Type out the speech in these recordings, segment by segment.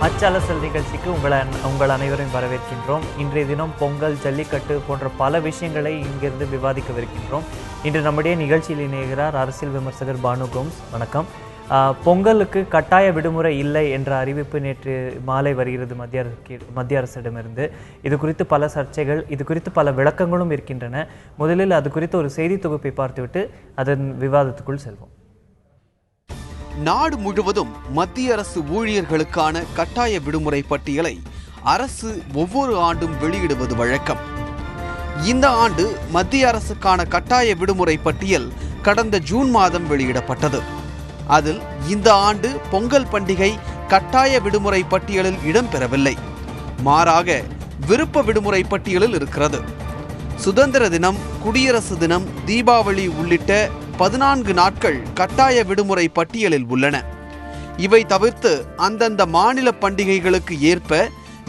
அச்சலசல் நிகழ்ச்சிக்கு உங்கள் அனைவரையும் வரவேற்கின்றோம். இன்றைய தினம் பொங்கல், ஜல்லிக்கட்டு போன்ற பல விஷயங்களை இங்கிருந்து விவாதிக்கவிருக்கின்றோம். இன்று நம்முடைய நிகழ்ச்சியில் இணைகிறார் அரசியல் விமர்சகர் பானு கோம்ஸ். வணக்கம். பொங்கலுக்கு கட்டாய விடுமுறை இல்லை என்ற அறிவிப்பு நேற்று மாலை வருகிறது மத்திய அரசிடமிருந்து. இது குறித்து பல சர்ச்சைகள், இது குறித்து பல விளக்கங்களும் இருக்கின்றன. முதலில் அது குறித்து ஒரு செய்தி தொகுப்பை பார்த்துவிட்டு அதன் விவாதத்துக்குள் செல்வோம். நாடு முழுவதும் மத்திய அரசு ஊழியர்களுக்கான கட்டாய விடுமுறை பட்டியலை அரசு ஒவ்வொரு ஆண்டும் வெளியிடுவது வழக்கம். இந்த ஆண்டு மத்திய அரசுக்கான கட்டாய விடுமுறை பட்டியல் கடந்த ஜூன் மாதம் வெளியிடப்பட்டது. அதில் இந்த ஆண்டு பொங்கல் பண்டிகை கட்டாய விடுமுறை பட்டியலில் இடம்பெறவில்லை. மாறாக விருப்ப விடுமுறை பட்டியலில் இருக்கிறது. சுதந்திர தினம், குடியரசு தினம், தீபாவளி உள்ளிட்ட 14 நாட்கள் கட்டாய விடுமுறை பட்டியலில் உள்ளன. இவை தவிர்த்து அந்தந்த மாநில பண்டிகைகளுக்கு ஏற்ப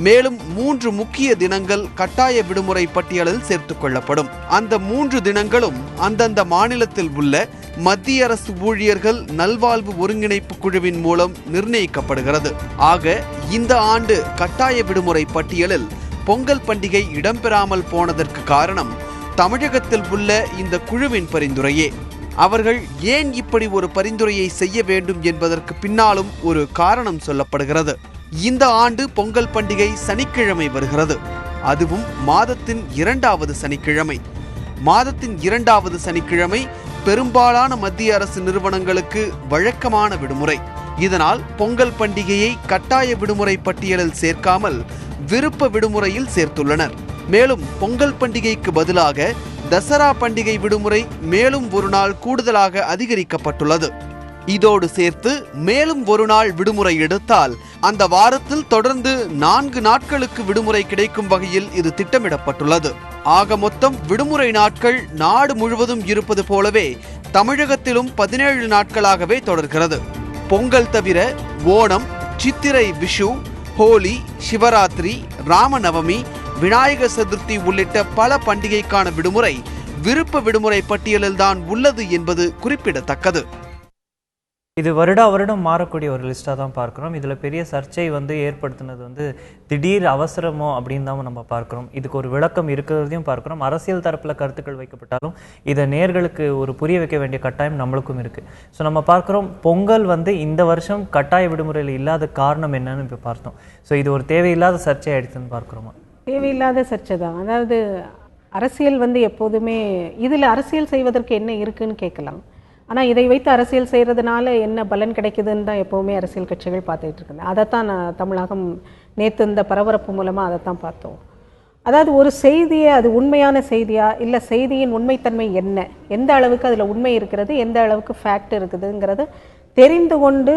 மேலும் 3 முக்கிய தினங்கள் கட்டாய விடுமுறை பட்டியலில் சேர்த்துக் கொள்ளப்படும். அந்த 3 தினங்களும் அந்தந்த மாநிலத்தில் உள்ள மத்திய அரசு ஊழியர்கள் நல்வாழ்வு ஒருங்கிணைப்பு குழுவின் மூலம் நிர்ணயிக்கப்படுகிறது. ஆக இந்த ஆண்டு கட்டாய விடுமுறை பட்டியலில் பொங்கல் பண்டிகை இடம்பெறாமல் போனதற்கு காரணம் தமிழகத்தில் உள்ள இந்த குழுவின் பரிந்துரையே. அவர்கள் ஏன் இப்படி ஒரு பரிந்துரையை செய்ய வேண்டும் என்பதற்கு பின்னாலும் ஒரு காரணம் சொல்லப்படுகிறது. இந்த ஆண்டு பொங்கல் பண்டிகை சனிக்கிழமை வருகிறது. அதுவும் மாதத்தின் 2வது சனிக்கிழமை. மாதத்தின் 2வது சனிக்கிழமை பெரும்பாலான மத்திய அரசு நிறுவனங்களுக்கு வழக்கமான விடுமுறை. இதனால் பொங்கல் பண்டிகையை கட்டாய விடுமுறை பட்டியலில் சேர்க்காமல் விருப்ப விடுமுறையில் சேர்த்துள்ளனர். மேலும் பொங்கல் பண்டிகைக்கு பதிலாக தசரா பண்டிகை விடுமுறை மேலும் ஒரு நாள் கூடுதலாக அதிகரிக்கப்பட்டுள்ளது. இதோடு சேர்த்து மேலும் ஒரு நாள் விடுமுறை எடுத்தால் அந்த வாரத்தில் தொடர்ந்து 4 நாட்களுக்கு விடுமுறை கிடைக்கும் வகையில் இது திட்டமிடப்பட்டுள்ளது. ஆக மொத்தம் விடுமுறை நாட்கள் நாடு முழுவதும் இருப்பது போலவே தமிழகத்திலும் 17 நாட்களாகவே தொடர்கிறது. பொங்கல் தவிர ஓணம், சித்திரை விஷு, ஹோலி, சிவராத்திரி, ராமநவமி, விநாயகர் சதுர்த்தி உள்ளிட்ட பல பண்டிகைக்கான விடுமுறை விருப்ப விடுமுறை பட்டியலில்தான் உள்ளது என்பது குறிப்பிடத்தக்கது. இது வருடம் மாறக்கூடிய ஒரு லிஸ்ட்டாக தான் பார்க்குறோம். இதில் பெரிய சர்ச்சை ஏற்படுத்தினது திடீர் அவசரமோ அப்படின்னு தான் நம்ம பார்க்குறோம். இதுக்கு ஒரு விளக்கம் இருக்கிறதையும் பார்க்குறோம். அரசியல் தரப்பில் கருத்துக்கள் வைக்கப்பட்டாலும் இதை நேர்களுக்கு ஒரு புரிய வைக்க வேண்டிய கட்டாயம் நம்மளுக்கும் இருக்குது. ஸோ நம்ம பார்க்குறோம், பொங்கல் இந்த வருஷம் கட்டாய விடுமுறையில் இல்லாத காரணம் என்னன்னு இப்போ பார்த்தோம். ஸோ இது ஒரு தேவையில்லாத சர்ச்சை ஆயிடுச்சுன்னு பார்க்குறோமா? தேவையில்லாத சர்ச்சை தான். அதாவது அரசியல் எப்போதுமே இதில் அரசியல் செய்வதற்கு என்ன இருக்குன்னு கேட்கலாம். ஆனால் இதை வைத்து அரசியல் செய்கிறதுனால என்ன பலன் கிடைக்குதுன்னு தான் எப்போவுமே அரசியல் கட்சிகள் பார்த்துக்கிட்டு இருக்குங்க. அதைத்தான் நான் தமிழகம் நேற்று இந்த பரபரப்பு மூலமாக அதைத்தான் பார்த்தோம். அதாவது ஒரு செய்தியை அது உண்மையான செய்தியா இல்லை செய்தியின் உண்மைத்தன்மை என்ன, எந்த அளவுக்கு அதில் உண்மை இருக்கிறது, எந்த அளவுக்கு ஃபேக்ட் இருக்குதுங்கிறது தெரிந்து கொண்டு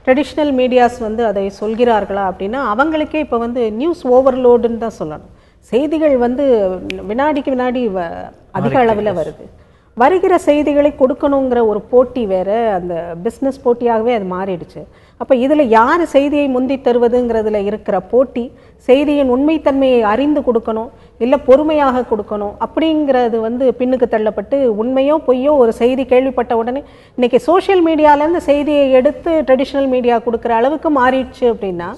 ட்ரெடிஷ்னல் மீடியாஸ் அதை சொல்கிறார்களா அப்படின்னா அவங்களுக்கே இப்போ நியூஸ் ஓவர்லோடுன்னு தான் சொல்லணும். செய்திகள் வினாடிக்கு வினாடி அதிக அளவில் வருது. வருகிற செய்திகளை கொடுக்கணுங்கிற ஒரு போட்டி வேறு, அந்த பிஸ்னஸ் போட்டியாகவே அது மாறிடுச்சு. அப்போ இதில் யார் செய்தியை முந்தி தருவதுங்கிறதுல இருக்கிற போட்டி, செய்தியின் உண்மைத்தன்மையை அறிந்து கொடுக்கணும் இல்லை பொறுமையாக கொடுக்கணும் அப்படிங்கிறது பின்னுக்கு தள்ளப்பட்டு உண்மையோ பொய்யோ ஒரு செய்தி கேள்விப்பட்ட உடனே இன்றைக்கி சோஷியல் மீடியாவிலேருந்து செய்தியை எடுத்து ட்ரெடிஷ்னல் மீடியா கொடுக்குற அளவுக்கு மாறிடுச்சு அப்படின்னா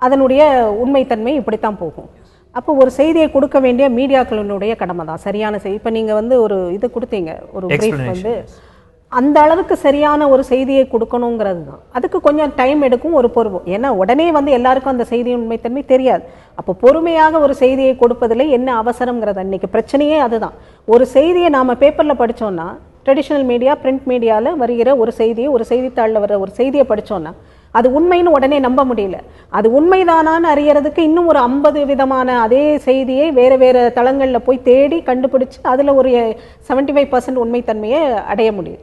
அதனுடைய உண்மைத்தன்மை இப்படித்தான் போகும். அப்போ ஒரு செய்தியை கொடுக்க வேண்டிய மீடியாக்களினுடைய கடமை தான் சரியான செய்தி. இப்போ நீங்கள் ஒரு இது கொடுத்தீங்க, ஒரு பிரீஃப் அந்த அளவுக்கு சரியான ஒரு செய்தியை கொடுக்கணுங்கிறது தான். அதுக்கு கொஞ்சம் டைம் எடுக்கும், ஒரு பொறுப்பு. ஏன்னா உடனே எல்லாருக்கும் அந்த செய்தியின் உண்மைத்தன்மை தெரியாது. அப்போ பொறுமையாக ஒரு செய்தியை கொடுப்பதில் என்ன அவசரங்கிறது அன்றைக்கி பிரச்சனையே அதுதான். ஒரு செய்தியை நாம் பேப்பரில் படித்தோன்னா, ட்ரெடிஷ்னல் மீடியா பிரிண்ட் மீடியாவில் வருகிற ஒரு செய்தியை, ஒரு செய்தித்தாளில் வர ஒரு செய்தியை படித்தோன்னா அது உண்மைன்னு உடனே நம்ப முடியல. அது உண்மைதானான்னு அறியறதுக்கு இன்னும் ஒரு 50 விதமான அதே செய்தியை வேறு வேறு தளங்களில் போய் தேடி கண்டுபிடிச்சு அதில் ஒரு 75% உண்மைத்தன்மையை அடைய முடியுது.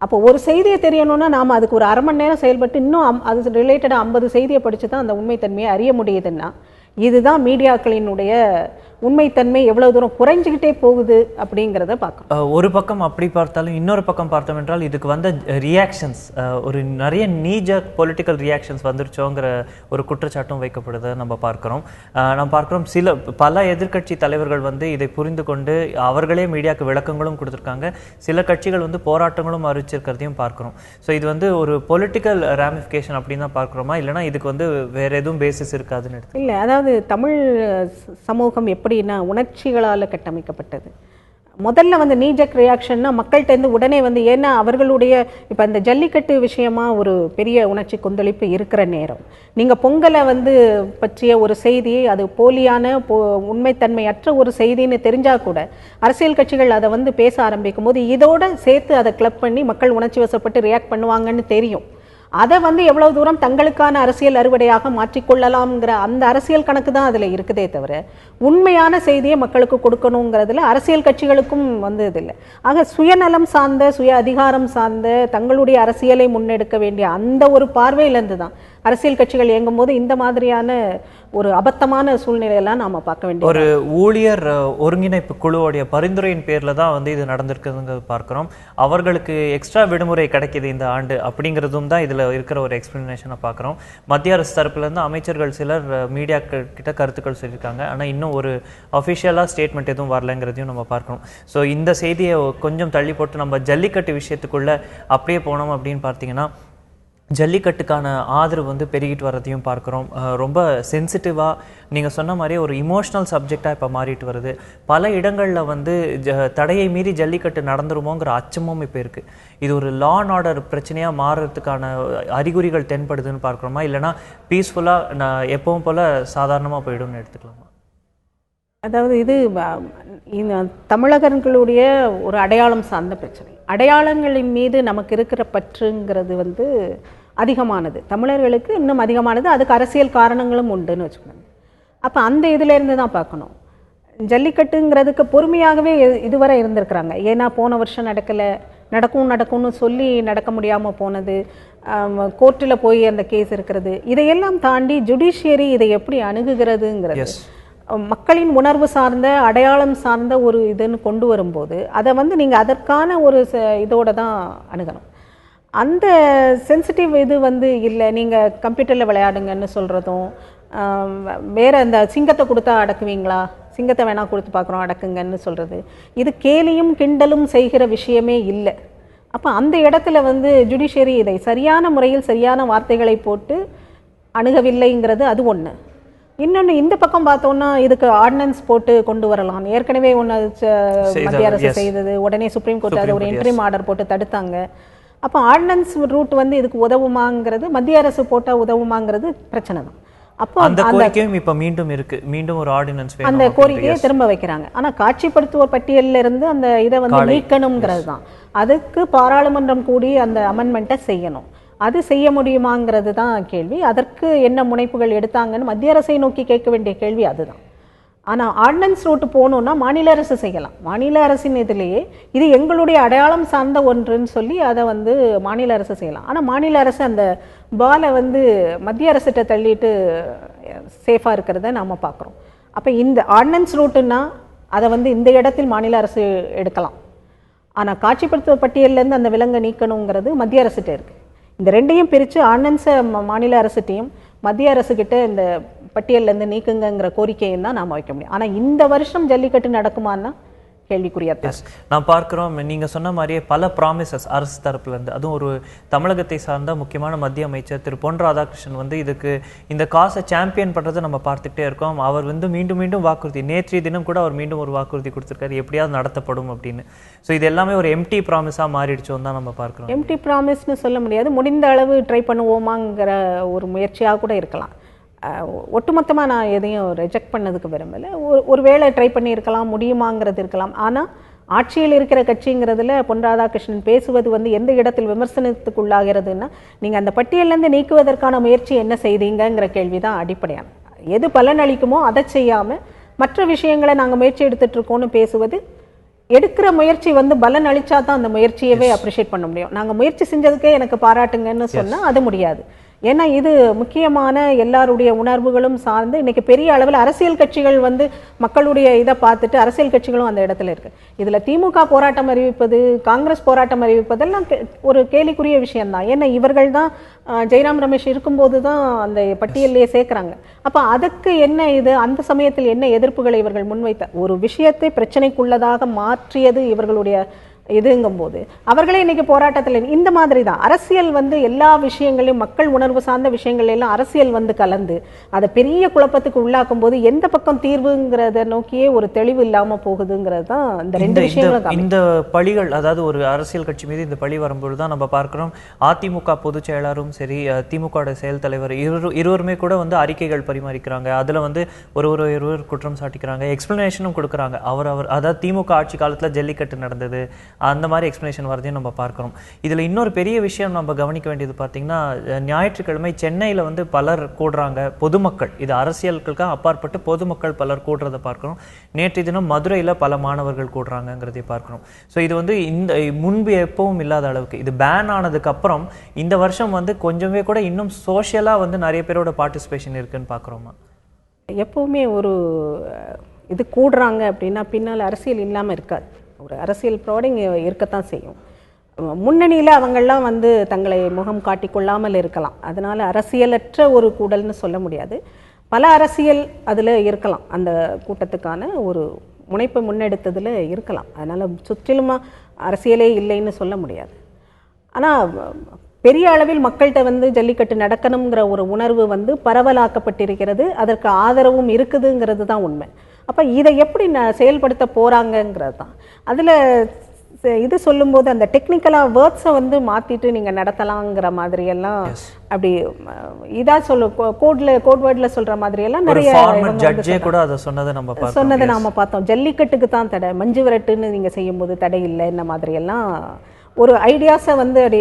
அப்போ ஒரு செய்தியை தெரியணும்னா நாம் அதுக்கு ஒரு 1/2 மணி நேரம் செயல்பட்டு இன்னும் அது ரிலேட்டடாக 50 செய்தியை படித்து தான் அந்த உண்மைத்தன்மையை அறிய முடியுதுன்னா இதுதான் மீடியாக்களினுடைய உண்மைத்தன்மை எவ்வளவு தூரம் குறைஞ்சிக்கிட்டே போகுது அப்படிங்கிறத பார்க்கணும். ஒரு பக்கம் அப்படி பார்த்தாலும் இன்னொரு பக்கம் பார்த்தோம் என்றால் இதுக்கு வந்த ரியாக்ஷன்ஸ் ஒரு நிறைய நீஜர் பொலிட்டிக்கல் ரியாக்ஷன்ஸ் வந்துருச்சோங்கிற ஒரு குற்றச்சாட்டும் வைக்கப்படுதை நம்ம பார்க்கிறோம். பல எதிர்க்கட்சி தலைவர்கள் வந்து இதை புரிந்து கொண்டு அவர்களே மீடியாவுக்கு விளக்கங்களும் கொடுத்துருக்காங்க. சில கட்சிகள் வந்து போராட்டங்களும் அறிவிச்சிருக்கிறதையும் பார்க்கிறோம். ஸோ இது வந்து ஒரு பொலிட்டிக்கல் ராமிஃபிகேஷன் அப்படின்னு தான் பார்க்குறோமா, இல்லைனா இதுக்கு வந்து வேற எதுவும் பேசிஸ் இருக்காதுன்னு எடுத்து? இல்லை, அதாவது தமிழ் சமூகம் எப்படின்னா உணர்ச்சிகளால் கட்டமைக்கப்பட்டது. முதல்ல வந்து நீஜக் ரியாக்ஷன்னா மக்கள்கிட்டருந்து உடனே வந்து, ஏன்னா அவர்களுடைய இப்போ இந்த ஜல்லிக்கட்டு விஷயமா ஒரு பெரிய உணர்ச்சி கொந்தளிப்பு இருக்கிற நேரம், நீங்கள் பொங்கலை வந்து பற்றிய ஒரு செய்தி அது போலியான உண்மைத்தன்மையற்ற ஒரு செய்தின்னு தெரிஞ்சால் கூட அரசியல் கட்சிகள் அதை வந்து பேச ஆரம்பிக்கும் போது இதோட சேர்த்து அதை கிளப் பண்ணி மக்கள் உணர்ச்சி வசப்பட்டு ரியாக்ட் பண்ணுவாங்கன்னு தெரியும். அதை வந்து எவ்வளவு தூரம் தங்களுக்கான அரசியல் அறுவடையாக மாற்றிக்கொள்ளலாம்ங்கிற அந்த அரசியல் கணக்கு தான் அதில் இருக்குதே தவிர உண்மையான செய்தியை மக்களுக்கு கொடுக்கணுங்கிறதுல அரசியல் கட்சிகளுக்கும் வந்து இது இல்லை. ஆக சுயநலம் சார்ந்த சுய அதிகாரம் சார்ந்த தங்களுடைய அரசியலை முன்னெடுக்க வேண்டிய அந்த ஒரு பார்வையிலேருந்து தான் அரசியல் கட்சிகள் இயங்கும் போது இந்த மாதிரியான ஒரு அபத்தமான சூழ்நிலையெல்லாம் நாம பார்க்க வேண்டிய ஒரு ஊழியர் ஒருங்கிணைப்பு குழுவோடைய பரிந்துரையின் பேர்ல தான் வந்து இது நடந்திருக்குதுங்க பார்க்கிறோம். அவர்களுக்கு எக்ஸ்ட்ரா விடுமுறை கிடைக்கிது இந்த ஆண்டு அப்படிங்கிறதும் தான் இதுல இருக்கிற ஒரு எக்ஸ்பிளனேஷனை பார்க்குறோம். மத்திய அரசு தரப்புல இருந்து அமைச்சர்கள் சிலர் மீடியா கிட்ட கருத்துக்கள் சொல்லியிருக்காங்க. ஆனால் இன்னும் ஒரு அஃபிஷியலாக ஸ்டேட்மெண்ட் எதுவும் வரலைங்கிறதையும் நம்ம பார்க்கணும். ஸோ இந்த செய்தியை கொஞ்சம் தள்ளி போட்டு நம்ம ஜல்லிக்கட்டு விஷயத்துக்குள்ள அப்படியே போனோம் அப்படின்னு பார்த்தீங்கன்னா, ஜல்லிக்கட்டுக்கான ஆதரவு வந்து பெருகிட்டு வரதையும் பார்க்குறோம். ரொம்ப சென்சிட்டிவாக நீங்கள் சொன்ன மாதிரி ஒரு இமோஷ்னல் சப்ஜெக்டாக இப்போ மாறிட்டு வருது. பல இடங்களில் வந்து தடையை மீறி ஜல்லிக்கட்டு நடந்துருமோங்கிற அச்சமும் இப்போ இருக்குது. இது ஒரு லா அண்ட் ஆர்டர் பிரச்சனையாக மாறுறதுக்கான அறிகுறிகள் தென்படுதுன்னு பார்க்குறோமா, இல்லைனா பீஸ்ஃபுல்லாக நான் எப்பவும் போல் சாதாரணமாக போயிடும்னு எடுத்துக்கலாமா? அதாவது இது தமிழகர்களுடைய ஒரு அடையாளம் சார்ந்த பிரச்சனை. அடையாளங்களின் மீது நமக்கு இருக்கிற பற்றுங்கிறது வந்து அதிகமானது, தமிழர்களுக்கு இன்னும் அதிகமானது. அதுக்கு அரசியல் காரணங்களும் உண்டுன்னு வச்சுக்கோங்க. அப்போ அந்த இதிலேருந்து தான் பார்க்கணும். ஜல்லிக்கட்டுங்கிறதுக்கு பொறுமையாகவே இதுவரை இருந்திருக்கிறாங்க. ஏன்னா போன வருஷம் நடக்கும்னு சொல்லி நடக்க முடியாமல் போனது, கோர்ட்டில் போய் அந்த கேஸ் இருக்கிறது, இதையெல்லாம் தாண்டி ஜுடிஷியரி இதை எப்படி அணுகுகிறதுங்கிறது மக்களின் உணர்வு சார்ந்த அடையாளம் சார்ந்த ஒரு இதுன்னு கொண்டு வரும்போது அதை வந்து நீங்கள் அதற்கான ஒரு இதோட தான் அணுகணும். அந்த சென்சிட்டிவ் இது வந்து இல்லை. நீங்கள் கம்ப்யூட்டரில் விளையாடுங்கன்னு சொல்கிறதும், வேறு அந்த சிங்கத்தை கொடுத்தா அடக்குவீங்களா, சிங்கத்தை வேணால் கொடுத்து பார்க்குறோம் அடக்குங்கன்னு சொல்கிறது, இது கேலியும் கிண்டலும் செய்கிற விஷயமே இல்லை. அப்போ அந்த இடத்துல வந்து ஜுடிஷியரி இதை சரியான முறையில் சரியான வார்த்தைகளை போட்டு அணுகவில்லைங்கிறது அது ஒன்று. இன்னொன்று, இந்த பக்கம் பார்த்தோன்னா இதுக்கு ஆர்டினன்ஸ் போட்டு கொண்டு வரலாம். ஏற்கனவே ஒன்று மத்திய அரசு செய்தது, உடனே சுப்ரீம் கோர்ட் அதை ஒரு இன்ட்ரீம் ஆர்டர் போட்டு தடுத்தாங்க. அப்போ ஆர்டினன்ஸ் ரூட் வந்து இதுக்கு உதவுமாங்கிறது, மத்திய அரசு போட்டால் உதவுமாங்கிறது பிரச்சனை தான். அப்போ அந்த கோரிக்கையும் இப்போ மீண்டும் ஒரு ஆர்டினன்ஸ் அந்த கோரிக்கையை திரும்ப வைக்கிறாங்க. ஆனால் காட்சிப்படுத்துவோர் பட்டியலில் இருந்து அந்த இதை வந்து நீக்கணுங்கிறது தான். அதுக்கு பாராளுமன்றம் கூடி அந்த அமெண்ட்மெண்ட்டை செய்யணும். அது செய்ய முடியுமாங்கிறது தான் கேள்வி. அதற்கு என்ன முனைப்புகள் எடுத்தாங்கன்னு மத்திய அரசை நோக்கி கேட்க வேண்டிய கேள்வி அதுதான். ஆனால் ஆர்டினன்ஸ் ரூட்டு போகணுன்னா மாநில அரசு செய்யலாம். மாநில அரசின் இதிலேயே இது எங்களுடைய அடையாளம் சார்ந்த ஒன்றுன்னு சொல்லி அதை வந்து மாநில அரசு செய்யலாம். ஆனால் மாநில அரசு அந்த பாலை வந்து மத்திய அரசிட்ட தள்ளிட்டு சேஃபாக இருக்கிறத நாம் பார்க்குறோம். அப்போ இந்த ஆர்டினன்ஸ் ரூட்டுன்னா அதை வந்து இந்த இடத்தில் மாநில அரசு எடுக்கலாம். ஆனால் காட்சிப்படுத்துவ பட்டியலேருந்து அந்த விலங்கை நீக்கணுங்கிறது மத்திய அரசுகிட்ட இருக்குது. இந்த ரெண்டையும் பிரித்து ஆர்டினன்ஸை மாநில அரசுகிட்டையும் மத்திய அரசுக்கிட்ட இந்த பட்டியலேருந்து நீக்குங்கிற கோரிக்கையும் தான் நாம் வைக்க முடியும். ஆனால் இந்த வருஷம் ஜல்லிக்கட்டு நடக்குமான்னா கேள்விக்குறியாக நான் பார்க்குறோம். நீங்கள் சொன்ன மாதிரியே பல ப்ராமிசஸ் அரசு தரப்புலேருந்து, அதுவும் ஒரு தமிழகத்தை சார்ந்த முக்கியமான மத்திய அமைச்சர் திரு பொன் ராதாகிருஷ்ணன் வந்து இதுக்கு இந்த காசை சாம்பியன் பண்ணுறதை நம்ம பார்த்துக்கிட்டே இருக்கோம். அவர் வந்து மீண்டும் வாக்குறுதி, நேற்றைய தினம் கூட அவர் மீண்டும் ஒரு வாக்குறுதி கொடுத்துருக்காரு, எப்படியாவது நடத்தப்படும் அப்படின்னு. ஸோ இது எல்லாமே ஒரு எம்டி ப்ராமிஸாக மாறிடுச்சோன்னு தான் நம்ம பார்க்குறோம். எம்டி ப்ராமிஸ்னு சொல்ல முடியாது, முடிந்த அளவு ட்ரை பண்ணுவோமாங்கிற ஒரு முயற்சியாக கூட இருக்கலாம். ஒட்டுமொத்தமாக நான் எதையும் ரிஜெக்ட் பண்ணதுக்கு விரும்பலை. ஒரு வேளை ட்ரை பண்ணியிருக்கலாம், முடியுமாங்கிறது இருக்கலாம். ஆனால் ஆட்சியில் இருக்கிற கட்சிங்கிறதுல பொன் ராதாகிருஷ்ணன் பேசுவது வந்து எந்த இடத்தில் விமர்சனத்துக்குள்ளாகிறதுன்னா, நீங்கள் அந்த பட்டியலேருந்து நீக்குவதற்கான முயற்சி என்ன செய்தீங்கிற கேள்வி தான் அடிப்படையான. எது பலன் அளிக்குமோ அதை செய்யாமல் மற்ற விஷயங்களை நாங்கள் முயற்சி எடுத்துகிட்டு இருக்கோன்னு பேசுவது, எடுக்கிற முயற்சி வந்து பலன் அளித்தா தான் அந்த முயற்சியவே அப்ரிஷியேட் பண்ண முடியும். நாங்கள் முயற்சி செஞ்சதுக்கே எனக்கு பாராட்டுங்கன்னு சொன்னால் அது முடியாது. ஏன்னா இது முக்கியமான எல்லாருடைய உணர்வுகளும் சார்ந்து இன்னைக்கு பெரிய அளவில் அரசியல் கட்சிகள் வந்து மக்களுடைய இதை பார்த்துட்டு அரசியல் கட்சிகளும் அந்த இடத்துல இருக்கு. இதுல திமுக போராட்டம் அறிவிப்பது, காங்கிரஸ் போராட்டம் அறிவிப்பதெல்லாம் ஒரு கேலிக்குரிய விஷயம்தான். ஏன்னா இவர்கள் தான் ஜெயராம் ரமேஷ் இருக்கும்போது தான் அந்த பட்டியலையே சேர்க்குறாங்க. அப்போ அதுக்கு என்ன இது, அந்த சமயத்தில் என்ன எதிர்ப்புகளை இவர்கள் முன்வைத்த ஒரு விஷயத்தை பிரச்சனைக்குள்ளதாக மாற்றியது இவர்களுடைய இதுங்கும்போது அவர்களே இன்னைக்கு போராட்டத்தில் இந்த மாதிரி தான் அரசியல் வந்து எல்லா விஷயங்களையும் மக்கள் உணர்வு சார்ந்த விஷயங்கள் எல்லாம் அரசியல் வந்து கலந்து அதை பெரிய குழப்பத்துக்கு உள்ளாக்கும் போது எந்த பக்கம் தீர்வுங்கிறத நோக்கியே ஒரு தெளிவு இல்லாம போகுதுங்கிறது தான் இந்த ரெண்டு விஷயங்களும். இந்த பழிகள், அதாவது ஒரு அரசியல் கட்சி மீது இந்த பழி வரும்போது தான் நம்ம பார்க்கிறோம் அதிமுக பொதுச் செயலாளரும் சரி, திமுக செயல் தலைவர் இருவருமே கூட வந்து அறிக்கைகள் பரிமாறிக்கிறாங்க. அதுல வந்து ஒருவர் குற்றம் சாட்டிக்கிறாங்க, எக்ஸ்பிளனேஷனும் கொடுக்குறாங்க. அவர் அதாவது திமுக ஆட்சி காலத்துல ஜல்லிக்கட்டு நடந்தது அந்த மாதிரி எக்ஸ்பிளனேஷன் வரதையும் நம்ம பார்க்கிறோம். இதுல இன்னொரு பெரிய விஷயம் நம்ம கவனிக்க வேண்டியது பார்த்தீங்கன்னா, ஞாயிற்றுக்கிழமை சென்னையில வந்து பலர் கூடுறாங்க, பொதுமக்கள், இது அரசியலுக்காக அப்பாற்பட்டு பொதுமக்கள் பலர் கூடுறதை பார்க்கிறோம். நேற்று தினம் மதுரையில பல மாணவர்கள் கூடுறாங்கிறதை பார்க்கிறோம். ஸோ இது வந்து இந்த முன்பு எப்பவும் இல்லாத அளவுக்கு இது பேன் ஆனதுக்கு அப்புறம் இந்த வருஷம் வந்து கொஞ்சமே கூட இன்னும் சோஷியலா வந்து நிறைய பேரோட பார்ட்டிசிபேஷன் இருக்குன்னு பார்க்குறோமா? எப்பவுமே ஒரு இது கூடுறாங்க அப்படின்னா பின்னால் அரசியல் இல்லாமல் இருக்காது. ஒரு அரசியல் ப்ராடிங் இருக்கத்தான் செய்யும். முன்னணியில் அவங்கெல்லாம் வந்து தங்களை முகம் காட்டிக்கொள்ளாமல் இருக்கலாம். அதனால் அரசியலற்ற ஒரு கூடல்னு சொல்ல முடியாது. பல அரசியல் அதில் இருக்கலாம், அந்த கூட்டத்துக்கான ஒரு முனைப்பை முன்னெடுத்ததில் இருக்கலாம். அதனால் சுற்றிலுமா அரசியலே இல்லைன்னு சொல்ல முடியாது. ஆனால் பெரிய அளவில் மக்கள்கிட்ட வந்து ஜல்லிக்கட்டு நடக்கணுங்கிற ஒரு உணர்வு வந்து பரவலாக்கப்பட்டிருக்கிறது, அதற்கு ஆதரவும் இருக்குதுங்கிறது தான் உண்மை. அப்போ இதை எப்படி செயல்படுத்த போகிறாங்கங்கிறது தான். அதில் இது சொல்லும்போது அந்த டெக்னிக்கலாக வேர்ட்ஸை வந்து மாற்றிட்டு நீங்கள் நடத்தலாங்கிற மாதிரியெல்லாம் அப்படி இதாக கோட் வேர்டில் சொல்கிற மாதிரியெல்லாம் நிறைய சொன்னதை நாம் பார்த்தோம். ஜல்லிக்கட்டுக்கு தான் தடை, மஞ்சு விரட்டுன்னு நீங்கள் செய்யும்போது தடை இல்லை, இந்த மாதிரியெல்லாம் ஒரு ஐடியாஸை வந்து அப்படி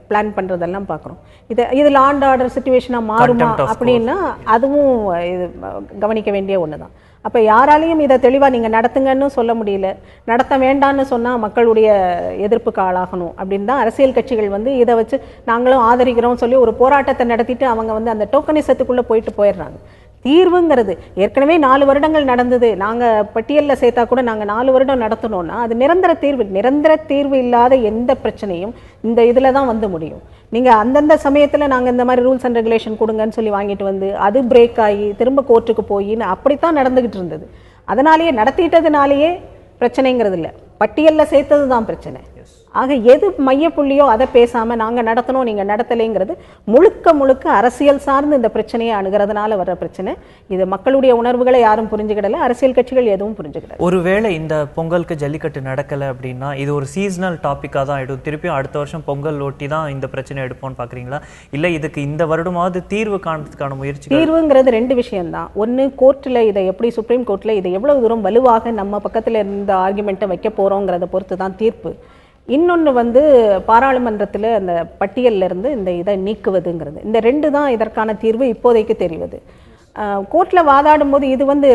பிளான் பண்ணுறதெல்லாம் பார்க்குறோம். இது லா அண்ட் ஆர்டர் சிச்சுவேஷனாக மாறுமா அப்படின்னா அதுவும் இது கவனிக்க வேண்டிய ஒன்று தான். அப்போ யாராலையும் இதை தெளிவாக நீங்கள் நடத்துங்கன்னு சொல்ல முடியல, நடத்த வேண்டான்னு சொன்னால் மக்களுடைய எதிர்ப்புக்கு ஆளாகணும் அப்படின்னு தான் அரசியல் கட்சிகள் வந்து இதை வச்சு நாங்களும் ஆதரிக்கிறோம் சொல்லி ஒரு போராட்டத்தை நடத்திட்டு அவங்க வந்து அந்த டோக்கனிசத்துக்குள்ளே போயிடுறாங்க. தீர்வுங்கிறது ஏற்கனவே 4 வருடங்கள் நடந்தது, நாங்கள் பட்டியலில் சேர்த்தா கூட நாங்கள் 4 வருடம் நடத்தணும்னா அது நிரந்தர தீர்வு இல்லாத எந்த பிரச்சனையும் இந்த இதில் தான் வந்து முடியும். நீங்கள் அந்தந்த சமயத்தில் நாங்கள் இந்த மாதிரி ரூல்ஸ் அண்ட் ரெகுலேஷன் கொடுங்கன்னு சொல்லி வாங்கிட்டு வந்து அது பிரேக் ஆகி திரும்ப கோர்ட்டுக்கு போயின்னு அப்படித்தான் நடந்துகிட்டு இருந்தது. அதனாலேயே நடத்திட்டதுனாலேயே பிரச்சனைங்கிறது இல்லை, பட்டியலில் சேர்த்தது தான் பிரச்சனை. ஆக எது மையப்புள்ளியோ அதை பேசாமல் நாங்கள் நடத்தணும் நீங்கள் நடத்தலைங்கிறது முழுக்க அரசியல் சார்ந்து இந்த பிரச்சனையை அணுகிறதுனால வர்ற பிரச்சனை. இது மக்களுடைய உணர்வுகளை யாரும் புரிஞ்சுக்கிடலை, அரசியல் கட்சிகள் எதுவும் புரிஞ்சுக்கிடலை. ஒருவேளை இந்த பொங்கலுக்கு ஜல்லிக்கட்டு நடக்கலை அப்படின்னா இது ஒரு சீசனல் டாப்பிக்காக தான் ஆகிடும், திருப்பியும் அடுத்த வருஷம் பொங்கல் ஒட்டி தான் இந்த பிரச்சனை எடுப்போம்னு பார்க்குறீங்களா? இல்லை இதுக்கு இந்த வருடமாவது தீர்வு காணறதுக்கான முயற்சி? தீர்வுங்கிறது 2 விஷயம்தான். ஒன்று, கோர்ட்டில் இதை எப்படி, சுப்ரீம் கோர்ட்டில் இதை எவ்வளவு தூரம் வலுவாக நம்ம பக்கத்தில் இருந்த ஆர்குமெண்ட்டை வைக்க போகிறோங்கிறத பொறுத்து தான் தீர்ப்பு. இன்னொன்று வந்து பாராளுமன்றத்தில் அந்த பட்டியலில் இருந்து இந்த இதை நீக்குவதுங்கிறது. இந்த 2 தான் இதற்கான தீர்வு இப்போதைக்கு தெரிவது. கோர்ட்டில் வாதாடும் போது இது வந்து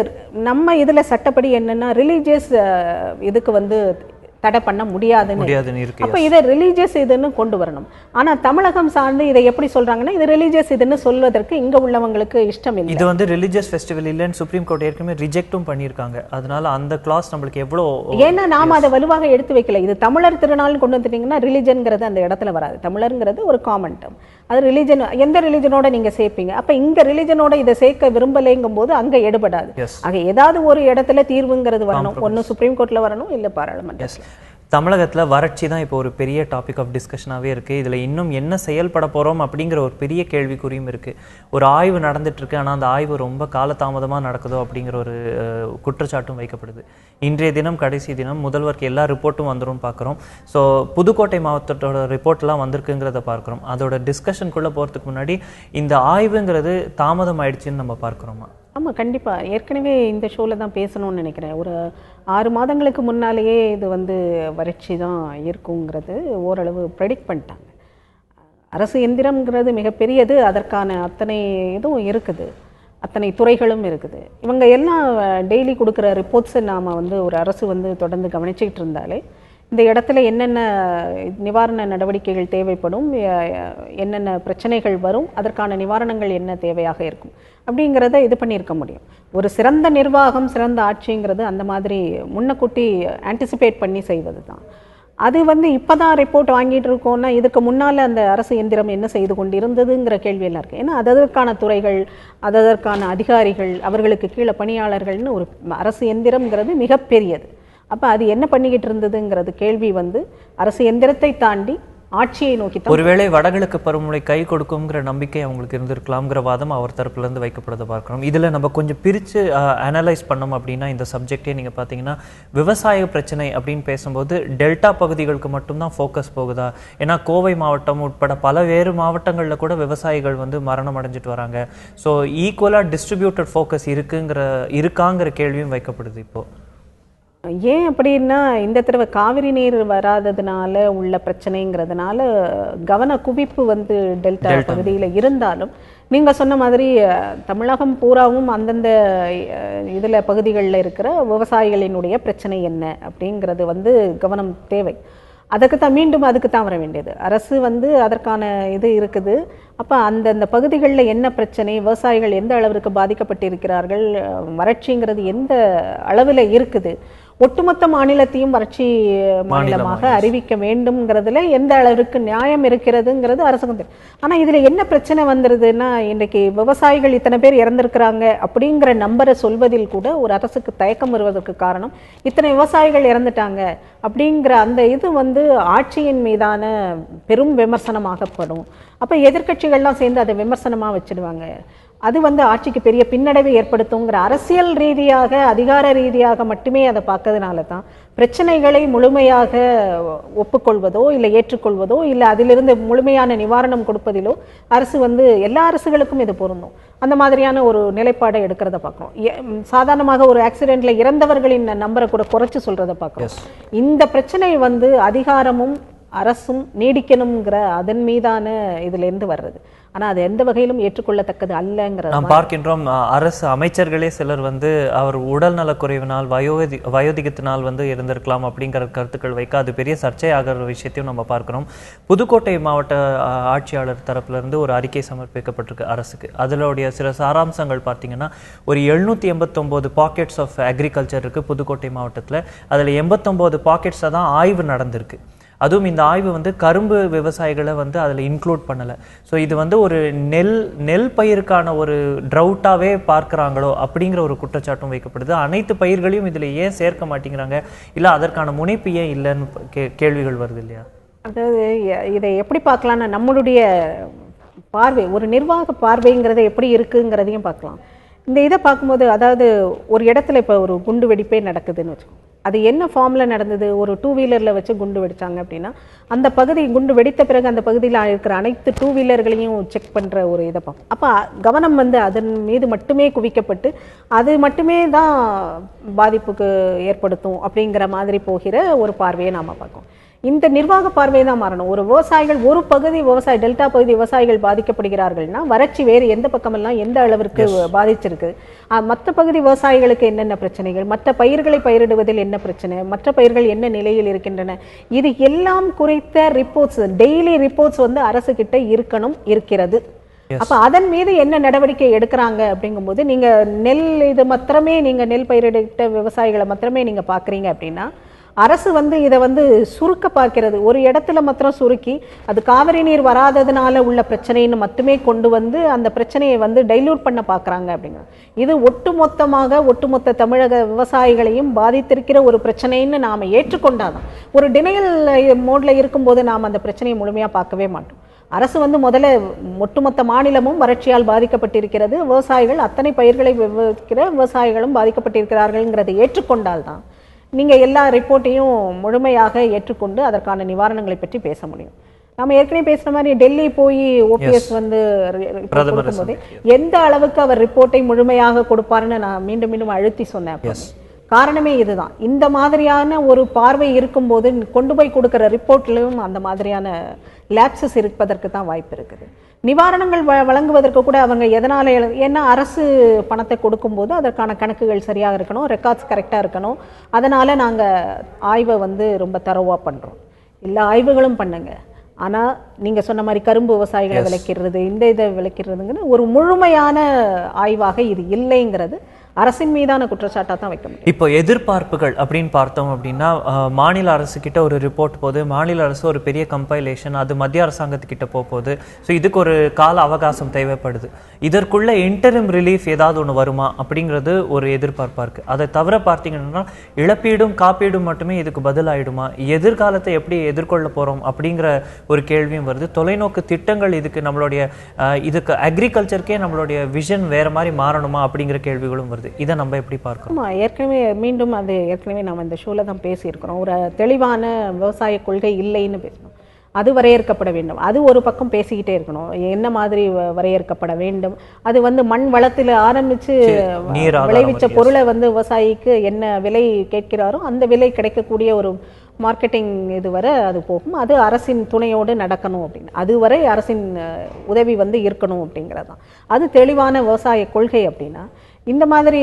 நம்ம இதில் சட்டப்படி என்னென்னா ரிலீஜியஸ் இதுக்கு வந்து தடை பண்ண முடியாதுன்னு இருக்கு. அப்போ இதை ரிலீஜியஸ் இதுன்னு கொண்டு வரணும். ஆனால் தமிழகம் சார்ந்து இதை எப்படி சொல்றாங்கன்னா இது ரிலீஜியஸ் இதுன்னு சொல்வதற்கு இங்க உள்ளவங்களுக்கு இஷ்டம் இல்லை. இது வந்து ரிலீஜியஸ் ஃபெஸ்டிவல் இல்லைன்னு சுப்ரீம் கோர்ட் ஏற்கனவே ரிஜெக்டும் பண்ணியிருக்காங்க. அதனால அந்த கிளாஸ் நம்மளுக்கு எவ்வளோ, ஏன்னா நாம அதை வலுவாக எடுத்து வைக்கல. இது தமிழர் திருநாள்னு கொண்டு வந்துட்டீங்கன்னா ரிலிஜன்ங்கிறது அந்த இடத்துல வராது. தமிழருங்கிறது ஒரு காமன் டேர்ம், அது ரிலிஜன் எந்த ரிலிஜனோட நீங்க சேர்ப்பீங்க. அப்ப இங்க ரிலிஜனோட இதை சேர்க்க விரும்பலைங்கும் போது அங்க எடுபடாது. ஆக ஏதாவது ஒரு இடத்துல தீர்வுங்கிறது வரணும், ஒன்னு சுப்ரீம் கோர்ட்ல வரணும், இல்ல பாராளுமன்றத்தில். தமிழகத்தில் வறட்சி தான் இப்போ ஒரு பெரிய டாபிக் ஆஃப் டிஸ்கஷனாகவே இருக்குது. இதில் இன்னும் என்ன செயல்பட போகிறோம் அப்படிங்கிற ஒரு பெரிய கேள்விக்குறியும் இருக்குது. ஒரு ஆய்வு நடந்துட்டுருக்கு, ஆனால் அந்த ஆய்வு ரொம்ப காலதாமதமாக நடக்குதோ அப்படிங்கிற ஒரு குற்றச்சாட்டும் வைக்கப்படுது. இன்றைய தினம் கடைசி தினம் முதல்வருக்கு எல்லா ரிப்போர்ட்டும் வந்துடும் பார்க்குறோம். ஸோ புதுக்கோட்டை மாவட்டத்தோட ரிப்போர்ட்லாம் வந்திருக்குங்கிறத பார்க்குறோம். அதோட டிஸ்கஷனுக்குள்ளே போகிறதுக்கு முன்னாடி இந்த ஆய்வுங்கிறது தாமதம் ஆயிடுச்சுன்னு நம்ம பார்க்குறோமா? ஆமாம், கண்டிப்பாக. ஏற்கனவே இந்த ஷோவில் தான் பேசணும்னு நினைக்கிறேன். ஒரு 6 மாதங்களுக்கு முன்னாலேயே இது வந்து வறட்சி தான் இருக்குங்கிறது ஓரளவு ப்ரெடிக்ட் பண்ணிட்டாங்க. அரசு எந்திரம்ங்கிறது மிகப்பெரியது, அதற்கான அத்தனை இதுவும் இருக்குது, அத்தனை துறைகளும் இருக்குது. இவங்க எல்லாம் டெய்லி கொடுக்குற ரிப்போர்ட்ஸை நாம் வந்து ஒரு அரசு வந்து தொடர்ந்து கவனிச்சுக்கிட்டு இருந்தாலே இந்த இடத்துல என்னென்ன நிவாரண நடவடிக்கைகள் தேவைப்படும், என்னென்ன பிரச்சனைகள் வரும், அதற்கான நிவாரணங்கள் என்ன தேவையாக இருக்கும் அப்படிங்கிறத இது பண்ணியிருக்க முடியும். ஒரு சிறந்த நிர்வாகம், சிறந்த ஆட்சிங்கிறது அந்த மாதிரி முன்னக்கூட்டி ஆன்டிசிபேட் பண்ணி செய்வது தான். அது இப்போ தான் ரிப்போர்ட் வாங்கிட்டு இருக்கோம்னா இதுக்கு முன்னால் அந்த அரசு எந்திரம் என்ன செய்து கொண்டு இருந்ததுங்கிற கேள்வியெல்லாம் இருக்குது. ஏன்னா அதற்கான துறைகள், அதற்கான அதிகாரிகள், அவர்களுக்கு கீழே பணியாளர்கள்னு ஒரு அரசு எந்திரம்ங்கிறது மிகப்பெரியது. அப்போ அது என்ன பண்ணிக்கிட்டு இருந்ததுங்கிறது கேள்வி அரசு எந்திரத்தை தாண்டி ஆட்சியை நோக்கி தான். ஒருவேளை வடகிழக்கு பருவமழை கை கொடுக்குங்கிற நம்பிக்கை அவங்களுக்கு இருந்திருக்கலாம்ங்கிற வாதம் அவர் தரப்புலேருந்து வைக்கப்படுறதை பார்க்கணும். இதில் நம்ம கொஞ்சம் பிரித்து அனலைஸ் பண்ணோம் அப்படின்னா இந்த சப்ஜெக்டே நீங்கள் பார்த்தீங்கன்னா விவசாய பிரச்சனை அப்படின்னு பேசும்போது டெல்டா பகுதிகளுக்கு மட்டும்தான் ஃபோக்கஸ் போகுதா? ஏன்னா கோவை மாவட்டம் உட்பட பல வேறு மாவட்டங்களில் கூட விவசாயிகள் மரணம் அடைஞ்சிட்டு வராங்க. ஸோ ஈக்குவலாக டிஸ்ட்ரிபியூட்டட் ஃபோக்கஸ் இருக்காங்கிற கேள்வியும் வைக்கப்படுது இப்போது. ஏன் அப்படின்னா இந்த தடவை காவிரி நீர் வராததுனால உள்ள பிரச்சனைங்கிறதுனால கவன குவிப்பு டெல்டா பகுதியில் இருந்தாலும் நீங்கள் சொன்ன மாதிரி தமிழகம் பூராவும் அந்தந்த இதில் பகுதிகளில் இருக்கிற விவசாயிகளினுடைய பிரச்சனை என்ன அப்படிங்கிறது கவனம் தேவை. அதுக்கு தான் வர வேண்டியது. அரசு அதற்கான இது இருக்குது. அப்போ அந்தந்த பகுதிகளில் என்ன பிரச்சனை, விவசாயிகள் எந்த அளவிற்கு பாதிக்கப்பட்டிருக்கிறார்கள், வறட்சிங்கிறது எந்த அளவில் இருக்குது, ஒட்டுமொத்த மாநிலத்தையும் வறட்சி மாநிலமாக அறிவிக்க வேண்டும்ங்கிறதுல எந்த அளவிற்கு நியாயம் இருக்கிறதுங்கிறது அரசுக்கும் தெரியும். ஆனால் இதில் என்ன பிரச்சனை வந்துடுதுன்னா, இன்றைக்கு விவசாயிகள் இத்தனை பேர் இறந்திருக்கிறாங்க அப்படிங்கிற நம்பரை சொல்வதில் கூட ஒரு அரசுக்கு தயக்கம் வருவதற்கு காரணம் இத்தனை விவசாயிகள் இறந்துட்டாங்க அப்படிங்கிற அந்த இது ஆட்சியின் மீதான பெரும் விமர்சனமாகப்படும். அப்போ எதிர்க்கட்சிகள்லாம் சேர்ந்து அதை விமர்சனமாக வச்சிடுவாங்க. அது ஆட்சிக்கு பெரிய பின்னடைவை ஏற்படுத்துங்கிற அரசியல் ரீதியாக, அதிகார ரீதியாக மட்டுமே அதை பார்க்கறதுனால தான் பிரச்சனைகளை முழுமையாக ஒப்புக்கொள்வதோ இல்லை ஏற்றுக்கொள்வதோ இல்லை அதிலிருந்து முழுமையான நிவாரணம் கொடுப்பதிலோ அரசு எல்லா அரசுகளுக்கும் இது பொருந்தும். அந்த மாதிரியான ஒரு நிலைப்பாடை எடுக்கிறத பார்க்குறோம். சாதாரணமாக ஒரு ஆக்சிடென்ட்ல இறந்தவர்களின் நம்பரை கூட குறைச்சி சொல்றதை பார்க்குறோம். இந்த பிரச்சனை அதிகாரமும் அரசும் நீடிக்கணுங்கிற அதன் மீதான இதிலிருந்து வர்றது. ஆனால் அது எந்த வகையிலும் ஏற்றுக்கொள்ளத்தக்கது அல்லங்கிறது நாம் பார்க்கின்றோம். அரசு அமைச்சர்களே சிலர் அவர் உடல் நலக்குறைவினால் வயோதிகத்தினால் இருந்திருக்கலாம் அப்படிங்கிற கருத்துக்கள் வைக்க அது பெரிய சர்ச்சையாகிற விஷயத்தையும் நம்ம பார்க்கிறோம். புதுக்கோட்டை மாவட்ட ஆட்சியாளர் தரப்பிலிருந்து ஒரு அறிக்கை சமர்ப்பிக்கப்பட்டிருக்கு அரசுக்கு. அதனுடைய சில சாராம்சங்கள் பார்த்தீங்கன்னா, ஒரு 789 பாக்கெட்ஸ் ஆஃப் அக்ரிகல்ச்சர் இருக்கு புதுக்கோட்டை மாவட்டத்தில். அதில் 89 பாக்கெட்ஸை தான் ஆய்வு நடந்திருக்கு. அதுவும் இந்த ஆய்வு கரும்பு விவசாயிகளை அதில் இன்க்ளூட் பண்ணலை. ஸோ இது ஒரு நெல் பயிருக்கான ஒரு ட்ரவுட்டாகவே பார்க்குறாங்களோ அப்படிங்கிற ஒரு குற்றச்சாட்டும் வைக்கப்படுது. அனைத்து பயிர்களையும் இதில் ஏன் சேர்க்க மாட்டேங்கிறாங்க, இல்லை அதற்கான முனைப்பு ஏன் இல்லைன்னு கேள்விகள் வருது இல்லையா? அதாவது இதை எப்படி பார்க்கலாம்னா, நம்மளுடைய பார்வை, ஒரு நிர்வாக பார்வைங்கிறத எப்படி இருக்குங்கிறதையும் பார்க்கலாம். இந்த இதை பார்க்கும்போது, அதாவது ஒரு இடத்துல இப்போ ஒரு குண்டு வெடிப்பே நடக்குதுன்னு வச்சுக்கோங்க. அது என்ன ஃபார்மில் நடந்தது? ஒரு 2 வீலரில் வச்சு குண்டு வெடித்தாங்க அப்படின்னா, அந்த பகுதி குண்டு வெடித்த பிறகு அந்த பகுதியில் இருக்கிற அனைத்து 2 வீலர்களையும் செக் பண்ணுற ஒரு இதை பார்ப்போம். அப்போ கவனம் அதன் மீது மட்டுமே குவிக்கப்பட்டு அது மட்டுமே தான் பாதிப்புக்கு ஏற்படுத்தும் அப்படிங்கிற மாதிரி போகிற ஒரு பார்வையை நாம் பார்க்கோம். இந்த நிர்வாக பார்வை தான் மாறணும். ஒரு விவசாயிகள், ஒரு பகுதி விவசாய டெல்டா பகுதி விவசாயிகள் பாதிக்கப்படுகிறார்கள்னா வறட்சி வேறு எந்த பக்கமெல்லாம் எந்த அளவிற்கு பாதிச்சிருக்கு, மற்ற பகுதி விவசாயிகளுக்கு என்னென்ன பிரச்சனைகள், மற்ற பயிர்களை பயிரிடுவதில் என்ன பிரச்சனை, மற்ற பயிர்கள் என்ன நிலையில் இருக்கின்றன, இது எல்லாம் குறித்த ரிப்போர்ட்ஸ், டெய்லி ரிப்போர்ட்ஸ் அரசு கிட்ட இருக்கிறது. அப்ப அதன் மீது என்ன நடவடிக்கை எடுக்கிறாங்க அப்படிங்கும்போது, நீங்க நெல் இது மாத்திரமே, நீங்க நெல் பயிரிட்ட விவசாயிகளை மாத்திரமே நீங்க பாக்குறீங்க அப்படின்னா, அரசு இதை சுருக்க பார்க்கிறது. ஒரு இடத்துல மாத்திரம் சுருக்கி அது காவிரி நீர் வராததுனால உள்ள பிரச்சனைன்னு மட்டுமே கொண்டு அந்த பிரச்சனையை டைல்யூட் பண்ண பார்க்குறாங்க அப்படிங்கிறது. இது ஒட்டுமொத்த தமிழக விவசாயிகளையும் பாதித்திருக்கிற ஒரு பிரச்சனைன்னு நாம் ஏற்றுக்கொண்டாதான். ஒரு டினையல் மோட்ல இருக்கும்போது நாம் அந்த பிரச்சனையை முழுமையாக பார்க்கவே மாட்டோம். அரசு முதல்ல ஒட்டுமொத்த மாநிலமும் வறட்சியால் பாதிக்கப்பட்டிருக்கிறது, விவசாயிகள் அத்தனை பயிர்களை விளைவிக்கிற விவசாயிகளும் பாதிக்கப்பட்டிருக்கிறார்கள்ங்கிறதை ஏற்றுக்கொண்டால்தான் நீங்கள் எல்லா ரிப்போர்ட்டையும் முழுமையாக ஏற்றுக்கொண்டு அதற்கான நிவாரணங்களை பற்றி பேச முடியும். நம்ம ஏற்கனவே பேசுற மாதிரி டெல்லி போய் ஓபிஎஸ் கொடுக்கும்போது எந்த அளவுக்கு அவர் ரிப்போர்ட்டை முழுமையாக கொடுப்பாருன்னு நான் மீண்டும் அழுத்தி சொன்னேன். காரணமே இதுதான். இந்த மாதிரியான ஒரு பார்வை இருக்கும்போது கொண்டு போய் கொடுக்குற ரிப்போர்ட்லையும் அந்த மாதிரியான லேப்சஸ் இருப்பதற்கு தான் வாய்ப்பு இருக்குது. நிவாரணங்கள் வழங்குவதற்கு கூட அவங்க எதனால் ஏன்னா அரசு பணத்தை கொடுக்கும்போது அதற்கான கணக்குகள் சரியாக இருக்கணும், ரெக்கார்ட்ஸ் கரெக்டாக இருக்கணும். அதனால் நாங்கள் ஆய்வை வந்து ரொம்ப தரோவாக பண்ணுறோம். எல்லா ஆய்வுகளும் பண்ணுங்க, ஆனால் நீங்கள் சொன்ன மாதிரி கரும்பு விவசாயிகளை விளைக்கிறது, இந்த இதை விளைக்கிறதுங்கிற ஒரு முழுமையான ஆய்வாக இது இல்லைங்கிறது அரசின் மீதான குற்றச்சாட்டாக தான் வைக்க முடியும். இப்போ எதிர்பார்ப்புகள் அப்படின்னு பார்த்தோம் அப்படின்னா, மாநில அரசு கிட்ட ஒரு ரிப்போர்ட் போகுது, மாநில அரசு ஒரு பெரிய கம்பைலேஷன், அது மத்திய அரசாங்கத்துக்கிட்ட போகுது. ஸோ இதுக்கு ஒரு கால அவகாசம் தேவைப்படுது. இதற்குள்ள இன்டரிம் ரிலீஃப் ஏதாவது ஒன்று வருமா அப்படிங்கிறது ஒரு எதிர்பார்ப்பாக இருக்குது. அதை தவிர பார்த்தீங்கன்னா இழப்பீடும் காப்பீடும் மட்டுமே இதுக்கு பதிலாயிடுமா, எதிர்காலத்தை எப்படி எதிர்கொள்ள போகிறோம் அப்படிங்கிற ஒரு கேள்வியும் வருது. தொலைநோக்கு திட்டங்கள் இதுக்கு நம்மளுடைய இதுக்கு அக்ரிகல்ச்சருக்கே நம்மளுடைய விஷன் வேற மாதிரி மாறணுமா அப்படிங்கிற கேள்விகளும் வருது. இதை நம்ம எப்படி பார்க்கணும்? ஏற்கனவே மீண்டும் அது ஏற்கனவே நம்ம இந்த ஷோவில் தான் பேசியிருக்கிறோம். ஒரு தெளிவான விவசாய கொள்கை இல்லைன்னு பேசணும். அது வரையறுக்கப்பட வேண்டும். அது ஒரு பக்கம் பேசிக்கிட்டே இருக்கணும், என்ன மாதிரி வரையறுக்கப்பட வேண்டும். அது வந்து மண் வளத்தில் ஆரம்பித்து விளைவிச்ச பொருளை வந்து விவசாயிக்கு என்ன விலை கேட்கிறாரோ அந்த விலை கிடைக்கக்கூடிய ஒரு மார்க்கெட்டிங் இதுவரை அது போகும். அது அரசின் துணையோடு நடக்கணும் அப்படின்னு, அதுவரை அரசின் உதவி வந்து இருக்கணும் அப்படிங்கிறது தான் அது தெளிவான விவசாய கொள்கை. அப்படின்னா இந்த மாதிரி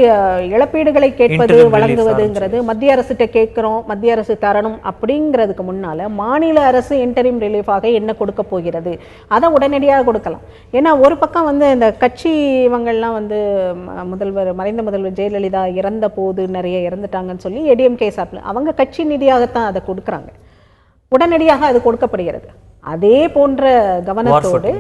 இழப்பீடுகளை கேட்பது வழங்குவதுங்கிறது மத்திய அரசுகிட்ட கேட்குறோம், மத்திய அரசு தரணும் அப்படிங்கிறதுக்கு முன்னால் மாநில அரசு இன்டரிம் ரிலீஃபாக என்ன கொடுக்க போகிறது அதை உடனடியாக கொடுக்கலாம். ஏன்னா ஒரு பக்கம் வந்து இந்த கட்சி இவங்கள்லாம் வந்து மறைந்த முதல்வர் ஜெயலலிதா இறந்த போது நிறைய இறந்துட்டாங்கன்னு சொல்லி ஏடிஎம்கே சார்பில் அவங்க கட்சி நிதியாகத்தான் அதை கொடுக்குறாங்க, உடனடியாக அது கொடுக்கப்படுகிறது. அதே போன்ற கவனத்தோடு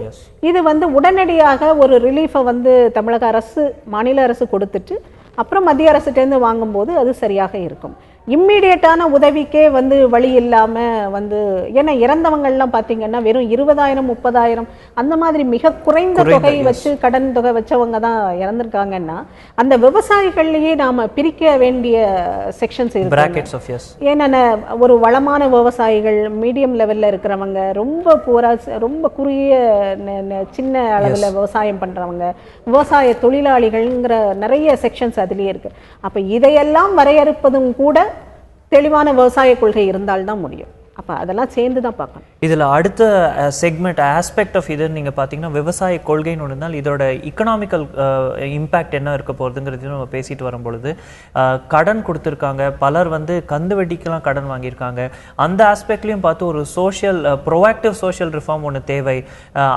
இது வந்து உடனடியாக ஒரு ரிலீஃபை வந்து தமிழக அரசு மாநில அரசு கொடுத்துட்டு அப்புறம் மத்திய அரசுட்டேருந்து வாங்கும்போது அது சரியாக இருக்கும். இம்மீடியட்டான உதவிக்கே வந்து வழி இல்லாமல் வந்து, ஏன்னா இறந்தவங்கள்லாம் பார்த்தீங்கன்னா வெறும் 20,000 30,000 அந்த மாதிரி மிக குறைந்த தொகை வச்சு கடன் தொகை வச்சவங்க தான் இறந்துருக்காங்கன்னா அந்த விவசாயிகள்லேயே நாம் பிரிக்க வேண்டிய செக்ஷன்ஸ் இருக்கு. ஏன்னா ஒரு வளமான விவசாயிகள், மீடியம் லெவலில் இருக்கிறவங்க, ரொம்ப ரொம்ப குறுகிய சின்ன அளவில் விவசாயம் பண்ணுறவங்க, விவசாய தொழிலாளிகள்ங்கிற நிறைய செக்ஷன்ஸ் அதுலேயே இருக்குது. அப்போ இதையெல்லாம் வரையறுப்பதும் கூட தெளிவான விவசாய கொள்கை இருந்தால்தான் முடியும். அப்போ அதெல்லாம் சேர்ந்து தான் பார்க்கணும். இதில் அடுத்த செக்மெண்ட் ஆஸ்பெக்ட் ஆஃப் இது நீங்கள் பார்த்தீங்கன்னா விவசாய கொள்கைன்னு இருந்தால் இதோட இக்கனாமிக்கல் இம்பேக்ட் என்ன இருக்க போகிறதுங்கிறது நம்ம பேசிட்டு வரும்பொழுது கடன் கொடுத்துருக்காங்க, பலர் வந்து கந்து வட்டிக்கெல்லாம் கடன் வாங்கியிருக்காங்க. அந்த ஆஸ்பெக்ட்லையும் பார்த்து ஒரு ப்ரோஆக்டிவ் சோஷியல் ரிஃபார்ம் ஒன்று தேவை.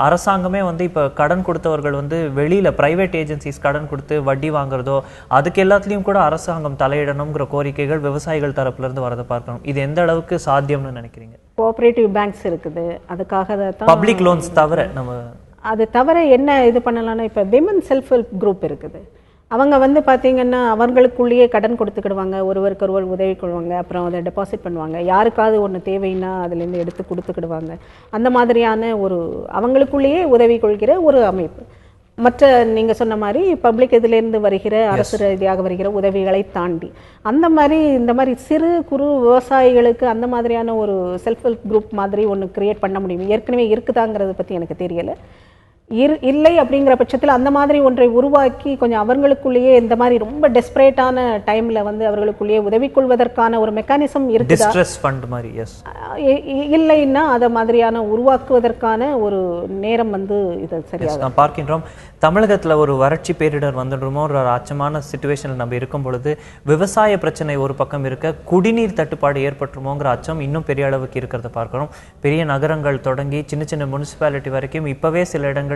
அரசாங்கமே வந்து இப்போ கடன் கொடுத்தவர்கள் வந்து வெளியில் ப்ரைவேட் ஏஜென்சிஸ் கடன் கொடுத்து வட்டி வாங்குறதோ அதுக்கு எல்லாத்துலேயும் கூட அரசாங்கம் தலையிடணுங்கிற கோரிக்கைகள் விவசாயிகள் தரப்புலேருந்து வரதை பார்க்கணும். இது எந்த அளவுக்கு சாத்தியம்னு நினைக்கிறீங்க? கோஆபரேட்டிவ் பேங்க்ஸ் இருக்குது, அதுக்காக தான் பப்ளிக் லோன்ஸ் தவிர நம்ம அது தவிர என்ன இது பண்ணலாம்னா இப்போ விமன் செல்ஃப் ஹெல்ப் குரூப் இருக்குது. அவங்க வந்து பார்த்தீங்கன்னா அவர்களுக்குள்ளேயே கடன் கொடுத்துக்கிடுவாங்க, ஒருவருக்கு ஒருவர் உதவி கொள்வாங்க, அப்புறம் அதை டெபாசிட் பண்ணுவாங்க. யாருக்காவது ஒன்று தேவைன்னா அதுலேருந்து எடுத்து கொடுத்துக்கிடுவாங்க. அந்த மாதிரியான ஒரு அவங்களுக்குள்ளேயே உதவி கொள்கிற ஒரு அமைப்பு. மற்ற நீங்கள் சொன்ன மாதிரி பப்ளிக் இதிலேருந்து வருகிற அரசு ரீதியாக வருகிற உதவிகளை தாண்டி இந்த மாதிரி சிறு குறு விவசாயிகளுக்கு அந்த மாதிரியான ஒரு செல்ஃப் ஹெல்ப் குரூப் மாதிரி ஒன்று கிரியேட் பண்ண முடியும். ஏற்கனவே இருக்குதாங்கிறத பற்றி எனக்கு தெரியலை. இல்லை அப்படிங்கிற பட்சத்தில் அந்த மாதிரி ஒன்றை உருவாக்கி கொஞ்சம் அவர்களுக்குள்ளேயே இந்த மாதிரி ரொம்ப டெஸ்பரேட்டான டைமில் வந்து அவர்களுக்குள்ளேயே உதவி கொள்வதற்கான ஒரு மெக்கானிசம் இருக்குதா, இல்லைன்னா அதை மாதிரியான உருவாக்குவதற்கான ஒரு நேரம் வந்து இது சரியாக பார்க்கின்றோம். தமிழகத்தில் ஒரு வறட்சி பேரிடர் வந்துடுமோ ஒரு அச்சமான சிச்சுவேஷனில் நம்ம இருக்கும் பொழுது விவசாய பிரச்சனை ஒரு பக்கம் இருக்க குடிநீர் தட்டுப்பாடு ஏற்பட்டுருமோங்கிற அச்சம் இன்னும் பெரிய அளவுக்கு இருக்கிறத பார்க்கிறோம். பெரிய நகரங்கள் தொடங்கி சின்ன சின்ன முனிசிபாலிட்டி வரைக்கும் இப்போவே சில இடங்கள்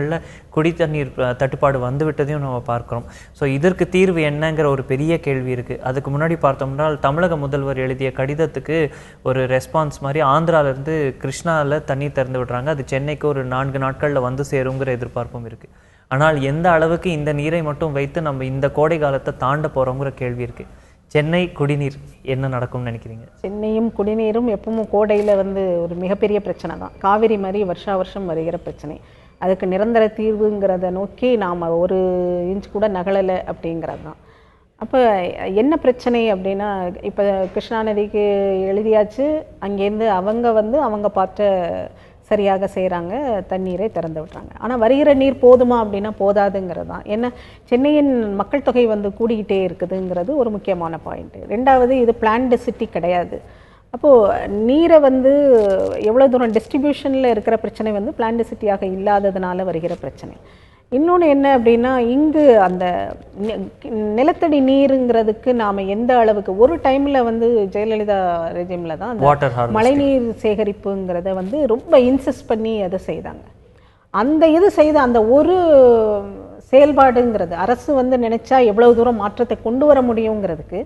குடி தண்ணீர் தட்டுப்பாடு வந்துவிட்டதையும் நம்ம பார்க்கிறோம். ஸோ இதற்கு தீர்வு என்னங்கிற ஒரு பெரிய கேள்வி இருக்கு. அதுக்கு முன்னாடி பார்த்தோம்னா தமிழக முதல்வர் எழுதிய கடிதத்துக்கு ஒரு ரெஸ்பான்ஸ் மாதிரி ஆந்திராவிலிருந்து கிருஷ்ணாவில் தண்ணீர் திறந்து விடுறாங்க, அது சென்னைக்கு ஒரு 4 நாட்களில் வந்து சேருங்கிற எதிர்பார்ப்பும் இருக்கு. ஆனால் எந்த அளவுக்கு இந்த நீரை மட்டும் வைத்து நம்ம இந்த கோடை காலத்தை தாண்ட போறோங்கிற கேள்வி இருக்கு. சென்னை குடிநீர் என்ன நடக்கும்னு நினைக்கிறீங்க? சென்னையும் குடிநீரும் எப்பவும் கோடையில் வந்து ஒரு மிகப்பெரிய பிரச்சனை தான். காவிரி மாதிரி வருஷா வருஷம் வருகிற பிரச்சனை. அதுக்கு நிரந்தர தீர்வுங்கிறத நோக்கி நாம் ஒரு இன்ச் கூட நகலலை அப்படிங்கிறது தான். அப்போ என்ன பிரச்சனை அப்படின்னா, இப்போ கிருஷ்ணா நதிக்கு எழுதியாச்சு, அங்கேருந்து அவங்க பார்த்த சரியாக செய்கிறாங்க, தண்ணீரை திறந்து விடுறாங்க. ஆனால் வருகிற நீர் போதுமா அப்படின்னா போதாதுங்கிறது தான். ஏன்னா சென்னையின் மக்கள் தொகை வந்து கூடிக்கிட்டே இருக்குதுங்கிறது ஒரு முக்கியமான பாயிண்ட்டு. ரெண்டாவது, இது பிளான்டு சிட்டி கிடையாது. அப்போது நீரை வந்து எவ்வளோ தூரம் டிஸ்ட்ரிபியூஷனில் இருக்கிற பிரச்சனை வந்து பிளான்டு சிட்டியாக இல்லாததுனால வருகிற பிரச்சனை. இன்னொன்று என்ன அப்படின்னா, இங்கு அந்த நிலத்தடி நீருங்கிறதுக்கு நாம் எந்த அளவுக்கு ஒரு டைமில் வந்து ஜெயலலிதா ரெஜிமில் தான் அந்த மழைநீர் சேகரிப்புங்கிறத வந்து ரொம்ப இன்சிஸ்ட் பண்ணி அதை செய்தாங்க. அந்த இது செய்த அந்த ஒரு செயல்பாடுங்கிறது அரசு வந்து நினைச்சா எவ்வளவு தூரம் மாற்றத்தை கொண்டு வர முடியுங்கிறதுக்கு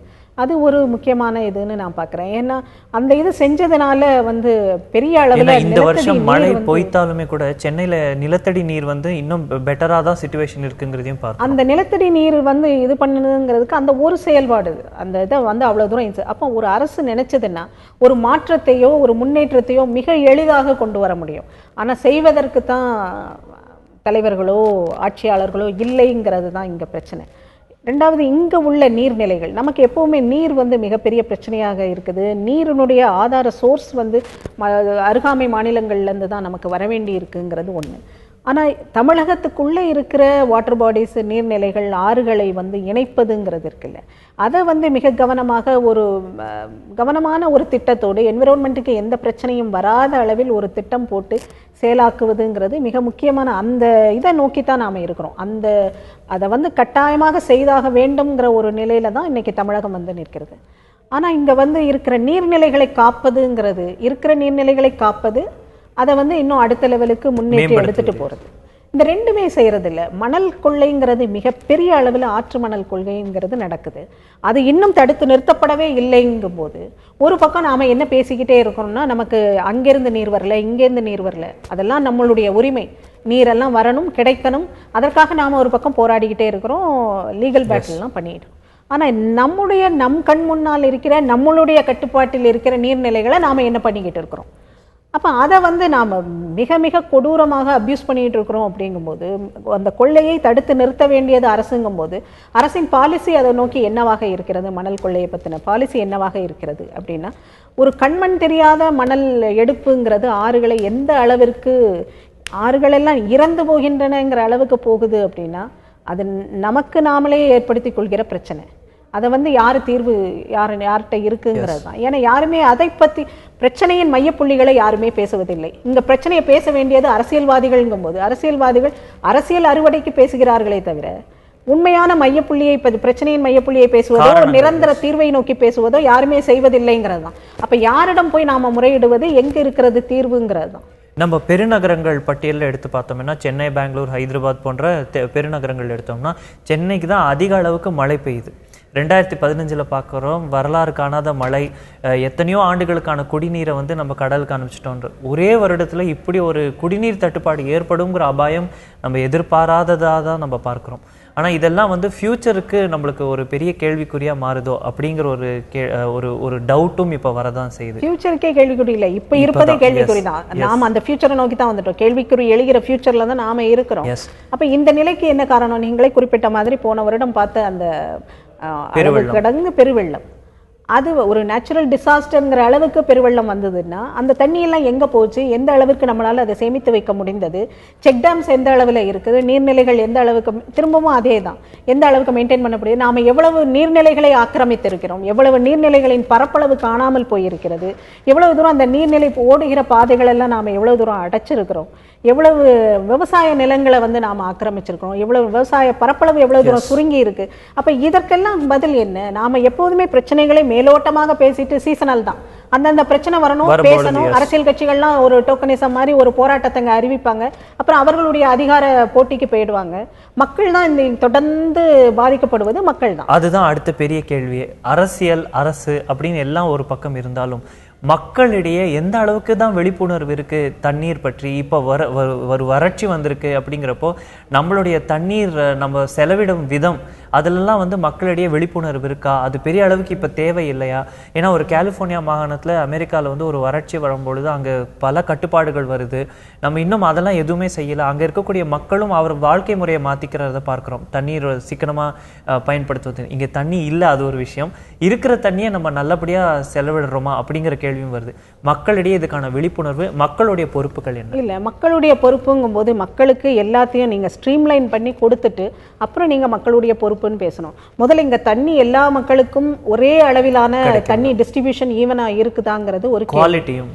அது ஒரு முக்கியமான இதுன்னு நான் பார்க்குறேன். ஏன்னா அந்த இது செஞ்சதுனால வந்து பெரிய அளவில் இந்த வருஷம் மழை பொய்த்தாலுமே கூட சென்னையில் நிலத்தடி நீர் வந்து இன்னும் பெட்டராக தான் சிச்சுவேஷன் இருக்குங்கிறதையும் பார்த்து அந்த நிலத்தடி நீர் வந்து இது பண்ணுதுங்கிறதுக்கு அந்த ஒரு செயல்பாடு அந்த இதை வந்து அவ்வளோ தூரம். அப்போ ஒரு அரசு நினைச்சதுன்னா ஒரு மாற்றத்தையோ ஒரு முன்னேற்றத்தையோ மிக எளிதாக கொண்டு வர முடியும். ஆனால் செய்வதற்கு தான் தலைவர்களோ ஆட்சியாளர்களோ இல்லைங்கிறது தான் இங்கே பிரச்சனை. ரெண்டாவது, இங்கே உள்ள நீர்நிலைகள் நமக்கு எப்போவுமே நீர் வந்து மிகப்பெரிய பிரச்சனையாக இருக்குது. நீரினுடைய ஆதார சோர்ஸ் வந்து அருகாமை மாநிலங்கள்லேருந்து தான் நமக்கு வர வேண்டி இருக்குங்கிறது ஒன்று. ஆனால் தமிழகத்துக்குள்ளே இருக்கிற வாட்டர் பாடிஸ், நீர்நிலைகள், ஆறுகளை வந்து இணைப்பதுங்கிறது இருக்குல்ல, அதை வந்து மிக கவனமான ஒரு திட்டத்தோடு என்விரான்மெண்ட்டுக்கு எந்த பிரச்சனையும் வராத அளவில் ஒரு திட்டம் போட்டு செயலாக்குவதுங்கிறது மிக முக்கியமான அந்த இதை நோக்கித்தான் நாம் இருக்கிறோம். அதை வந்து கட்டாயமாக செய்தாக வேண்டும்ங்கிற ஒரு நிலையில தான் இன்னைக்கு தமிழகம் வந்து நிற்கிறது. ஆனால் இங்கே வந்து இருக்கிற நீர்நிலைகளை காப்பதுங்கிறது, இருக்கிற நீர்நிலைகளை காப்பது, அதை வந்து இன்னும் அடுத்த லெவலுக்கு முன்னேற்றி எடுத்துட்டு போகிறது, இந்த ரெண்டுமே செய்கிறது இல்லை. மணல் கொள்ளைங்கிறது மிகப்பெரிய அளவில் ஆற்று மணல் கொள்கைங்கிறது நடக்குது. அது இன்னும் தடுத்து நிறுத்தப்படவே இல்லைங்கும் போது ஒரு பக்கம் நாம் என்ன பேசிக்கிட்டே இருக்கிறோம்னா, நமக்கு அங்கேருந்து நீர் வரல, இங்கேருந்து நீர் வரல, அதெல்லாம் நம்மளுடைய உரிமை, நீரெல்லாம் வரணும், கிடைக்கணும், அதற்காக நாம் ஒரு பக்கம் போராடிக்கிட்டே இருக்கிறோம், லீகல் பேட்டில்லாம் பண்ணிட்டோம். ஆனால் நம் கண் முன்னால் இருக்கிற நம்மளுடைய கட்டுப்பாட்டில் இருக்கிற நீர்நிலைகளை நாம் என்ன பண்ணிக்கிட்டு இருக்கிறோம்? அப்போ அதை வந்து நாம் மிக மிக கொடூரமாக அப்யூஸ் பண்ணிகிட்டு இருக்கிறோம். அப்படிங்கும்போது அந்த கொள்ளையை தடுத்து நிறுத்த வேண்டியது அரசுங்கும்போது அரசின் பாலிசி அதை நோக்கி என்னவாக இருக்கிறது? மணல் கொள்ளையை பற்றின பாலிசி என்னவாக இருக்கிறது அப்படின்னா, ஒரு கண்மண் தெரியாத மணல் எடுப்புங்கிறது ஆறுகளை எந்த அளவிற்கு, ஆறுகளெல்லாம் இறந்து போகின்றனங்கிற அளவுக்கு போகுது அப்படின்னா அது நமக்கு நாமளே ஏற்படுத்தி கொள்கிற பிரச்சனை. அதை வந்து யார் தீர்வு யார்கிட்ட இருக்குங்கிறது தான். ஏன்னா யாருமே அதை பற்றி பிரச்சனையின் மையப்புள்ளிகளை யாருமே பேசுவதில்லை. இங்கே பிரச்சனையை பேச வேண்டியது அரசியல்வாதிகள்ங்கும் போது அரசியல்வாதிகள் அரசியல் அறுவடைக்கு பேசுகிறார்களே தவிர உண்மையான மையப்புள்ளியை, பிரச்சனையின் மையப்புள்ளியை பேசுவதோ நிரந்தர தீர்வை நோக்கி பேசுவதோ யாருமே செய்வதில்லைங்கிறது தான். அப்போ யாரிடம் போய் நாம் முறையிடுவது, எங்கே இருக்கிறது தீர்வுங்கிறது தான். நம்ம பெருநகரங்கள் பட்டியலில் எடுத்து பார்த்தோம்னா சென்னை, பெங்களூர், ஹைதராபாத் போன்ற பெருநகரங்கள் எடுத்தோம்னா சென்னைக்கு தான் அதிக அளவுக்கு மழை பெய்யுது. 2015 பார்க்குறோம், வரலாறு காணாத மழை, எத்தனையோ ஆண்டுகளுக்கான குடிநீரை வந்து நம்ம கடலுக்கு அனுப்பிச்சிட்டோன்ற ஒரே வருடத்தில் இப்படி ஒரு குடிநீர் தட்டுப்பாடு ஏற்படுங்கிற அபாயம் நம்ம எதிர்பாராததாக தான் நம்ம பார்க்குறோம். ஆனால் இதெல்லாம் வந்து ஃபியூச்சருக்கு நம்மளுக்கு ஒரு பெரிய கேள்விக்குறியாக மாறுதோ அப்படிங்கிற ஒரு டவுட்டும் இப்போ வரதான் செய்யுது. ஃபியூச்சருக்கே கேள்விக்குறி இல்லை, இப்போ இருப்பதே கேள்விக்குறி தான். நாம் அந்த ஃபியூச்சரை நோக்கி தான் வந்துட்டோம். கேள்விக்குறி எழுகிற ஃபியூச்சரில் தான் நாம் இருக்கிறோம். அப்போ இந்த நிலைக்கு என்ன காரணம்? நீங்களே குறிப்பிட்ட மாதிரி போன வருடம் பார்த்த அந்த கடங்கு பெருவெள்ளம், அது ஒரு நேச்சுரல் டிசாஸ்டர்ங்கிற அளவுக்கு பெருவெள்ளம் வந்ததுன்னா அந்த தண்ணியெல்லாம் எங்கே போச்சு, எந்த அளவுக்கு நம்மளால் அதை சேமித்து வைக்க முடிந்தது, செக் டேம்ஸ் எந்த அளவில் இருக்குது, நீர்நிலைகள் எந்த அளவுக்கு, திரும்பவும் அதே தான், எந்த அளவுக்கு மெயின்டைன் பண்ண முடியுது, நாம் எவ்வளவு நீர்நிலைகளை ஆக்கிரமித்திருக்கிறோம், எவ்வளவு நீர்நிலைகளின் பரப்பளவு காணாமல் போயிருக்கிறது, எவ்வளவு தூரம் அந்த நீர்நிலை ஓடுகிற பாதைகள் எல்லாம் நாம் எவ்வளவு தூரம் அடைச்சிருக்கிறோம், எவ்வளவு விவசாய நிலங்களை வந்து நாம் ஆக்கிரமிச்சிருக்கிறோம், எவ்வளவு விவசாய பரப்பளவு எவ்வளவு தூரம் சுருங்கி இருக்கு. அப்போ இதற்கெல்லாம் பதில் என்ன? நாம் எப்போதுமே பிரச்சனைகளை மேலோட்டமாக பேசிட்டு சீசனல் தான், அந்தந்த பிரச்சனை வரணும், பேசணும், அரசியல் கட்சிகள்லாம் ஒரு டோக்கனிசம் மாதிரி ஒரு போராட்டத்தை அறிவிப்பாங்க, அப்புறம் அவர்களுடைய அதிகார போட்டிக்கு போயிடுவாங்க. மக்கள் தான் இந்த தொடர்ந்து பாதிக்கப்படுவது மக்கள் தான். அதுதான் அடுத்த பெரிய கேள்வி. அரசியல், அரசு அப்படின்னு எல்லாம் ஒரு பக்கம் இருந்தாலும் மக்களிடையே எந்த அளவுக்கு தான் விழிப்புணர்வு இருக்கு தண்ணீர் பற்றி? இப்போ வறட்சி வந்திருக்கு அப்படிங்கிறப்போ நம்மளுடைய தண்ணீர் நம்ம செலவிடும் விதம் அதிலெல்லாம் வந்து மக்களிடையே விழிப்புணர்வு இருக்கா? அது பெரிய அளவுக்கு இப்போ தேவை இல்லையா? ஏன்னா ஒரு கலிஃபோர்னியா மாகாணத்தில் அமெரிக்காவில் வந்து ஒரு வறட்சி வரும்பொழுது அங்கே பல கட்டுப்பாடுகள் வருது. நம்ம இன்னும் அதெல்லாம் எதுவுமே செய்யலை. அங்கே இருக்கக்கூடிய மக்களும் அவர் வாழ்க்கை முறையை மாற்றிக்கிறத பார்க்குறோம். தண்ணீர் சிக்கனமாக பயன்படுத்துவது. இங்கே தண்ணி இல்லை, அது ஒரு விஷயம். இருக்கிற தண்ணியை நம்ம நல்லபடியாக செலவிடுறோமா அப்படிங்கிற கேள்வியும் வருது. மக்களிடையே இதுக்கான விழிப்புணர்வு, மக்களுடைய பொறுப்புகள் என்ன? இல்லை, மக்களுடைய பொறுப்புங்கும் போது மக்களுக்கு எல்லாத்தையும் நீங்கள் ஸ்ட்ரீம்லைன் பண்ணி கொடுத்துட்டு அப்புறம் நீங்கள் மக்களுடைய பொறுப்புன்னு பேசணும். முதல்ல இங்கே தண்ணி எல்லா மக்களுக்கும் ஒரே அளவிலான தண்ணி டிஸ்ட்ரிபியூஷன் ஈவனாக இருக்குதாங்கிறது ஒரு குவாலிட்டியும்.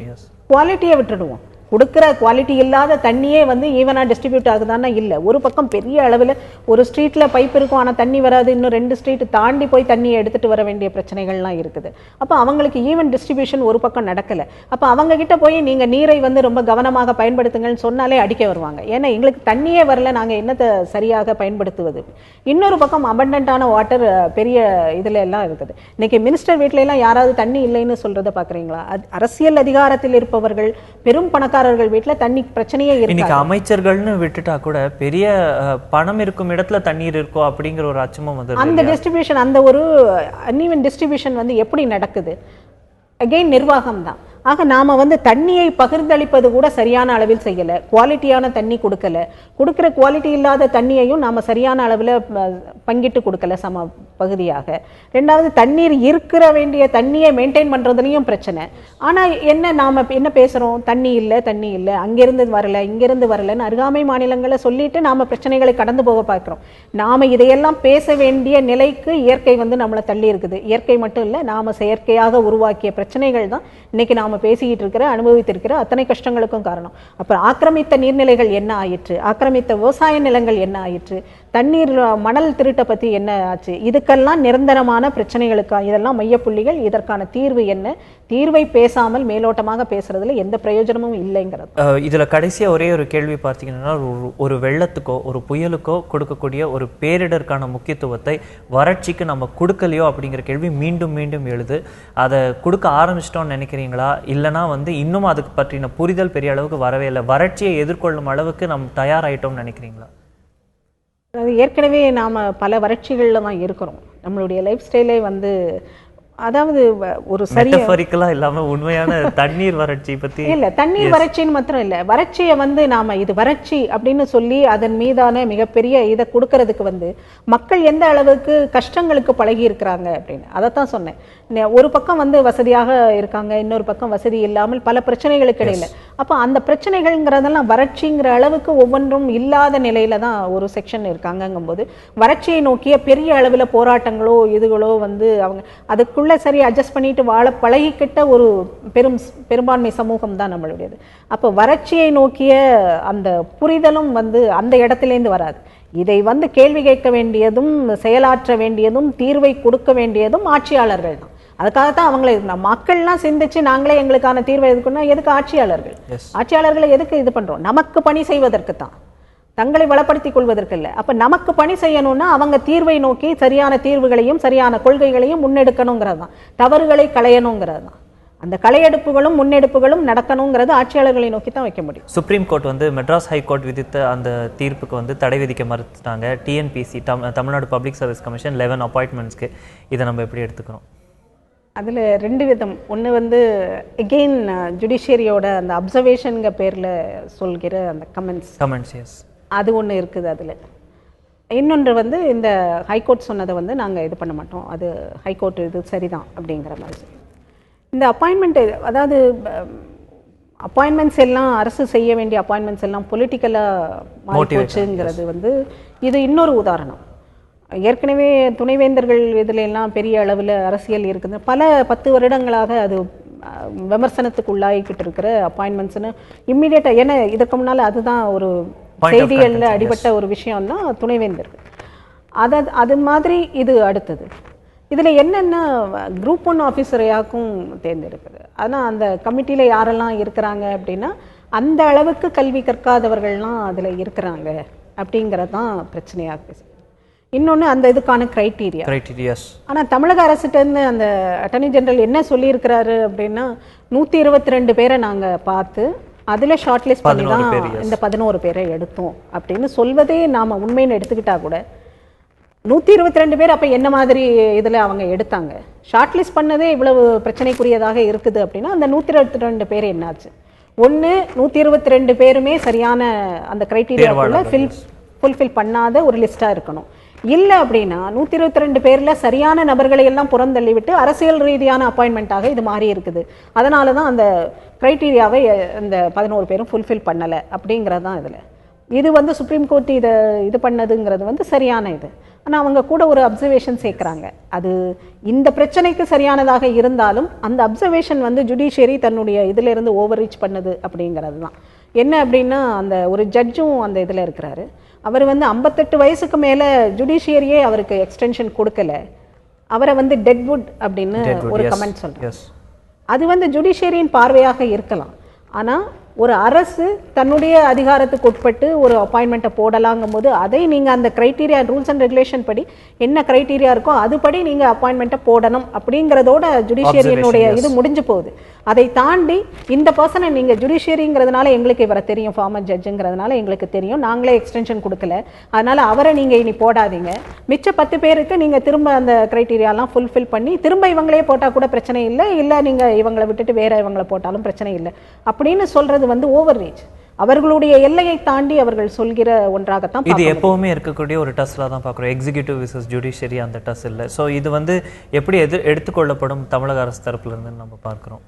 குவாலிட்டியை விட்டுடுவோம். கொடுக்குற குவாலிட்டி இல்லாத தண்ணியே வந்து ஈவனாக டிஸ்ட்ரிபியூட் ஆகுதான்னா இல்லை. ஒரு பக்கம் பெரிய அளவில் ஒரு ஸ்ட்ரீட்டில் பைப் இருக்கும், ஆனால் தண்ணி வராது. இன்னும் 2 ஸ்ட்ரீட் தாண்டி போய் தண்ணியை எடுத்துகிட்டு வர வேண்டிய பிரச்சனைகள்லாம் இருக்குது. அப்போ அவங்களுக்கு ஈவன் டிஸ்ட்ரிபியூஷன் ஒரு பக்கம் நடக்கலை. அப்போ அவங்கக்கிட்ட போய் நீங்கள் நீரை வந்து ரொம்ப கவனமாக பயன்படுத்துங்கள்னு சொன்னாலே அடிக்க வருவாங்க. ஏன்னா எங்களுக்கு தண்ணியே வரல, நாங்கள் என்னத்தை சரியாக பயன்படுத்துவது. இன்னொரு பக்கம் அபண்டன்டான வாட்டர் பெரிய இதில் எல்லாம் இருக்குது. இன்றைக்கி மினிஸ்டர் வீட்டில எல்லாம் யாராவது தண்ணி இல்லைன்னு சொல்கிறத பார்க்குறீங்களா? அரசியல் அதிகாரத்தில் இருப்பவர்கள், பெரும் பணக்கார வீட்டுல தண்ணி பிரச்சனையே இருக்கு. இன்னைக்கு அமைச்சர்கள்னு விட்டுட்டா கூட பெரிய பணம் இருக்கும் இடத்துல தண்ணீர் இருக்கோ அப்படிங்கிற ஒரு அச்சமும் வந்து அந்த டிஸ்ட்ரிபியூஷன், அந்த ஒரு அன்இவன் டிஸ்ட்ரிபியூஷன் வந்து எப்படி நடக்குது? அகைன் நிர்வாகம் தான். ஆக நாம வந்து தண்ணியை பகிர்ந்தளிப்பது கூட சரியான அளவில் செய்யலை. குவாலிட்டியான தண்ணி கொடுக்குற குவாலிட்டி இல்லாத தண்ணியையும் நாம் சரியான அளவில் பங்கிட்டு கொடுக்கல சம பகுதியாக. ரெண்டாவது, தண்ணீர் இருக்கிற வேண்டிய தண்ணியை மெயின்டைன் பண்ணுறதுலையும் பிரச்சனை. ஆனால் நாம் என்ன பேசுகிறோம்? தண்ணி இல்லை, அங்கேருந்து வரல, இங்கேருந்து வரலன்னு அருகாமை மாநிலங்களை சொல்லிட்டு நாம் பிரச்சனைகளை கடந்து போக பார்க்குறோம். நாம் இதையெல்லாம் பேச வேண்டிய நிலைக்கு இயற்கை வந்து நம்மளை தள்ளி இருக்குது. இயற்கை மட்டும் இல்லை, நாம் செயற்கையாக உருவாக்கிய பிரச்சனைகள் தான் இன்னைக்கு நாம் பேசிக்கிட்டு இருக்கிற, அனுபவித்திருக்கிற அத்தனை கஷ்டங்களுக்கும் காரணம். அப்புறம் ஆக்கிரமித்த நீர்நிலைகள் என்ன ஆயிற்று, ஆக்கிரமித்த விவசாய நிலங்கள் என்ன ஆயிற்று, தண்ணீர் மணல் திருட்டை பற்றி என்ன ஆச்சு, இதுக்கெல்லாம் நிரந்தரமான பிரச்சனைகளுக்கு இதெல்லாம் மையப்புள்ளிகள். இதற்கான தீர்வு என்ன? தீர்வை பேசாமல் மேலோட்டமாக பேசுறதுல எந்த பிரயோஜனமும் இல்லைங்கிறது. இதுல கடைசியா ஒரே ஒரு கேள்வி பார்த்தீங்கன்னா, ஒரு வெள்ளத்துக்கோ ஒரு புயலுக்கோ கொடுக்கக்கூடிய ஒரு பேரிடருக்கான முக்கியத்துவத்தை வறட்சிக்கு நம்ம கொடுக்கலையோ அப்படிங்கிற கேள்வி மீண்டும் மீண்டும் எழுது. அதை கொடுக்க ஆரம்பிச்சிட்டோம்னு நினைக்கிறீங்களா? இல்லைனா வந்து இன்னும் அதுக்கு பற்றின புரிதல் பெரிய அளவுக்கு வரவே இல்லை, வறட்சியை எதிர்கொள்ளும் அளவுக்கு நம்ம தயாராயிட்டோம்னு நினைக்கிறீங்களா? அதாவது ஏற்கனவே நாம் பல வறட்சிகளில் தான் இருக்கிறோம். நம்மளுடைய லைஃப் ஸ்டைலே வந்து, அதாவது ஒரு மெட்டஃபரிக்கலா இல்லாம உண்மையான தண்ணீர் வறட்சி பத்தி இல்ல, தண்ணீர் வறட்சின்னு மாத்திரம் இல்ல, வறட்சியை வந்து நாம இது வறட்சி அப்படின்னு சொல்லி அதன் மீதான மிகப்பெரிய இதை கொடுக்கறதுக்கு வந்து மக்கள் எந்த அளவுக்கு கஷ்டங்களுக்கு பழகி இருக்கிறாங்க அப்படின்னு அதைத்தான் சொன்னேன். ஒரு பக்கம் வந்து வசதியாக இருக்காங்க, இன்னொரு பக்கம் வசதி இல்லாமல் பல பிரச்சனைகளுக்கு இடையில. அப்போ அந்த பிரச்சனைகள்ங்கிறதெல்லாம் வறட்சிங்கிற அளவுக்கு ஒவ்வொன்றும் இல்லாத நிலையில தான் ஒரு செக்ஷன் இருக்காங்கங்கும் போது வறட்சியை நோக்கிய பெரிய அளவில் போராட்டங்களோ இதுகளோ வந்து அவங்க அதுக்குள்ள சரி அட்ஜஸ்ட் பண்ணிட்டு வாழ பழகிக்கிட்ட ஒரு பெரும்பான்மை சமூகம் தான் நம்மளுடையது. அப்போ வறட்சியை நோக்கிய அந்த புரிதலும் வந்து அந்த இடத்துலேருந்து வராது. இதை வந்து கேள்வி கேட்க வேண்டியதும் செயலாற்ற வேண்டியதும் தீர்வை கொடுக்க வேண்டியதும் ஆட்சியாளர்கள் தான். அதுக்காகத்தான் அவங்களே மக்கள்லாம் சிந்திச்சு நாங்களே எங்களுக்கான தீர்வை எதுக்குன்னா எதுக்கு ஆட்சியாளர்களை எதுக்கு இது பண்றோம்? நமக்கு பணி செய்வதற்கு தான், தங்களை வளப்படுத்திக் கொள்வதற்கு இல்லை. அப்ப நமக்கு பணி செய்யணும்னா அவங்க தீர்வை நோக்கி சரியான தீர்வுகளையும் சரியான கொள்கைகளையும் முன்னெடுக்கணுங்கிறது தான், தவறுகளை களையணுங்கிறது தான். அந்த களையெடுப்புகளும் முன்னெடுப்புகளும் நடக்கணுங்கிறது ஆட்சியாளர்களை நோக்கி தான் வைக்க முடியும். சுப்ரீம் கோர்ட் வந்து மெட்ராஸ் ஹைகோர்ட் விதித்த அந்த தீர்ப்புக்கு வந்து தடை விதிக்க மறுத்துட்டாங்க. TNPSC Tamil Nadu public service commission 11 அப்பாயின்மெண்ட்ஸ்க்கு. இதை நம்ம எப்படி எடுத்துக்கிறோம்? அதில் 2 விதம். ஒன்று வந்து எகெயின் ஜுடிஷியரியோட அந்த அப்சர்வேஷனுங்க பேரில் சொல்கிற அந்த கமெண்ட்ஸ் எஸ், அது ஒன்று இருக்குது அதில். இன்னொன்று வந்து இந்த ஹைகோர்ட் சொன்னதை வந்து நாங்கள் இது பண்ண மாட்டோம், அது ஹைகோர்ட் இது சரிதான் அப்படிங்கிற மாதிரி. இந்த அப்பாயின்மெண்ட்டு, அதாவது அப்பாயின்மெண்ட்ஸ் எல்லாம் அரசு செய்ய வேண்டிய அப்பாயின்மெண்ட்ஸ் எல்லாம் பொலிட்டிக்கலாக மாறி போச்சுங்கிறது வந்து இது இன்னொரு உதாரணம். ஏற்கனவே துணைவேந்தர்கள் இதில் எல்லாம் பெரிய அளவில் அரசியல் இருக்குது. பல 10 வருடங்களாக அது விமர்சனத்துக்கு உள்ளாகிக்கிட்டு இருக்கிற அப்பாயின்மெண்ட்ஸ்னு இம்மிடியேட்டாக, ஏன்னா இதற்கு முன்னால் அதுதான் ஒரு செய்திகளில் அடிபட்ட ஒரு விஷயம் தான் துணைவேந்தர்கள். அது மாதிரி இது அடுத்தது. இதில் என்னென்ன குரூப் 1 ஆஃபீஸரையாக்கும் தேர்ந்தெடுக்குது. ஆனால் அந்த கமிட்டியில் யாரெல்லாம் இருக்கிறாங்க அப்படின்னா அந்த அளவுக்கு கல்வி கற்காதவர்கள்லாம் அதில் இருக்கிறாங்க அப்படிங்கிறது தான் பிரச்சனையாக. இன்னொன்று அந்த இதுக்கான கிரைட்டீரியாஸ். ஆனால் தமிழக அரசுட்டேருந்து அந்த அட்டர்னி ஜெனரல் என்ன சொல்லியிருக்கிறாரு அப்படின்னா 122 பேரை நாங்கள் பார்த்து அதில் ஷார்ட் லிஸ்ட் பண்ணி தான் இந்த 11 பேரை எடுத்தோம் அப்படின்னு சொல்வதே நாம் உண்மைன்னு எடுத்துக்கிட்டா கூட 122 பேர் அப்போ என்ன மாதிரி இதில் அவங்க எடுத்தாங்க? ஷார்ட் லிஸ்ட் பண்ணதே இவ்வளவு பிரச்சனைக்குரியதாக இருக்குது அப்படின்னா அந்த 122 பேர் என்னாச்சு? ஒன்று 122 பேருமே சரியான அந்த கிரைட்டீரியாவுக்குள்ள ஃபுல்ஃபில் பண்ணாத ஒரு லிஸ்ட்டாக இருக்கணும். இல்லை அப்படின்னா 122 பேரில் சரியான நபர்களை எல்லாம் புறந்தள்ளி விட்டு அரசியல் ரீதியான அப்பாயின்மெண்ட்டாக இது மாறி இருக்குது. அதனால தான் அந்த கிரைட்டீரியாவை அந்த 11 பேரும் ஃபுல்ஃபில் பண்ணலை அப்படிங்கிறது தான் இதில். இது வந்து சுப்ரீம் கோர்ட் இது பண்ணதுங்கிறது வந்து சரியான இது. ஆனால் அவங்க கூட ஒரு அப்சர்வேஷன் சேர்க்குறாங்க. அது இந்த பிரச்சனைக்கு சரியானதாக இருந்தாலும் அந்த அப்சர்வேஷன் வந்து ஜுடிஷியரி தன்னுடைய இதிலிருந்து ஓவர் ரீச் பண்ணுது அப்படிங்கிறது தான். என்ன அப்படின்னா அந்த ஒரு ஜட்ஜும் அந்த இதில் இருக்கிறாரு. அவர் வந்து 58 வயசுக்கு மேலே ஜுடிஷியரியே அவருக்கு எக்ஸ்டென்ஷன் கொடுக்கல. அவரை வந்து டெட்வுட் அப்படின்னு ஒரு கமெண்ட் சொல்கிறார். அது வந்து ஜுடிஷியரியின் பார்வையாக இருக்கலாம். ஆனால் ஒரு அரசு தன்னுடைய அதிகாரத்துக்கு உட்பட்டு ஒரு அப்பாயின்மெண்ட்டை போடலாங்கும் போது அதை நீங்கள் அந்த கிரைட்டீரியா ரூல்ஸ் அண்ட் ரெகுலேஷன் படி என்ன கிரைட்டீரியா இருக்கோ அதுபடி நீங்கள் அப்பாயின்மெண்ட்டை போடணும் அப்படிங்கிறதோட ஜுடிஷியரியினுடைய இது முடிஞ்சு போகுது. அதை தாண்டி இந்த பர்சனை நீங்கள் ஜுடிஷியரிங்கிறதுனால எங்களுக்கு இவரை தெரியும், ஃபார்மர் ஜட்ஜுங்கிறதுனால எங்களுக்கு தெரியும், நாங்களே எக்ஸ்டென்ஷன் கொடுக்கல, அதனால் அவரை நீங்கள் இனி போடாதீங்க, மிச்ச 10 பேருக்கு நீங்கள் திரும்ப அந்த கிரைட்டீரியாலாம் ஃபுல்ஃபில் பண்ணி திரும்ப இவங்களே போட்டால் கூட பிரச்சனை இல்லை, இல்லை நீங்கள் இவங்களை விட்டுட்டு வேற இவங்களை போட்டாலும் பிரச்சனை இல்லை அப்படின்னு சொல்கிறது வந்து ஓவர் ரீச். அவர்களுடைய எல்லையை தாண்டி அவர்கள் சொல்கிற ஒன்றாகத்தான் இது எப்பவுமே இருக்கக்கூடிய ஒரு டஸ்ல தான் பார்க்குறோம். எக்ஸிகியூட்டிவ் விசஸ் ஜுடிஷியரி அந்த டஸ் இல்லை. ஸோ இது வந்து எப்படி எடுத்துக்கொள்ளப்படும் தமிழக அரசு தரப்புல இருந்து நம்ம பார்க்குறோம்.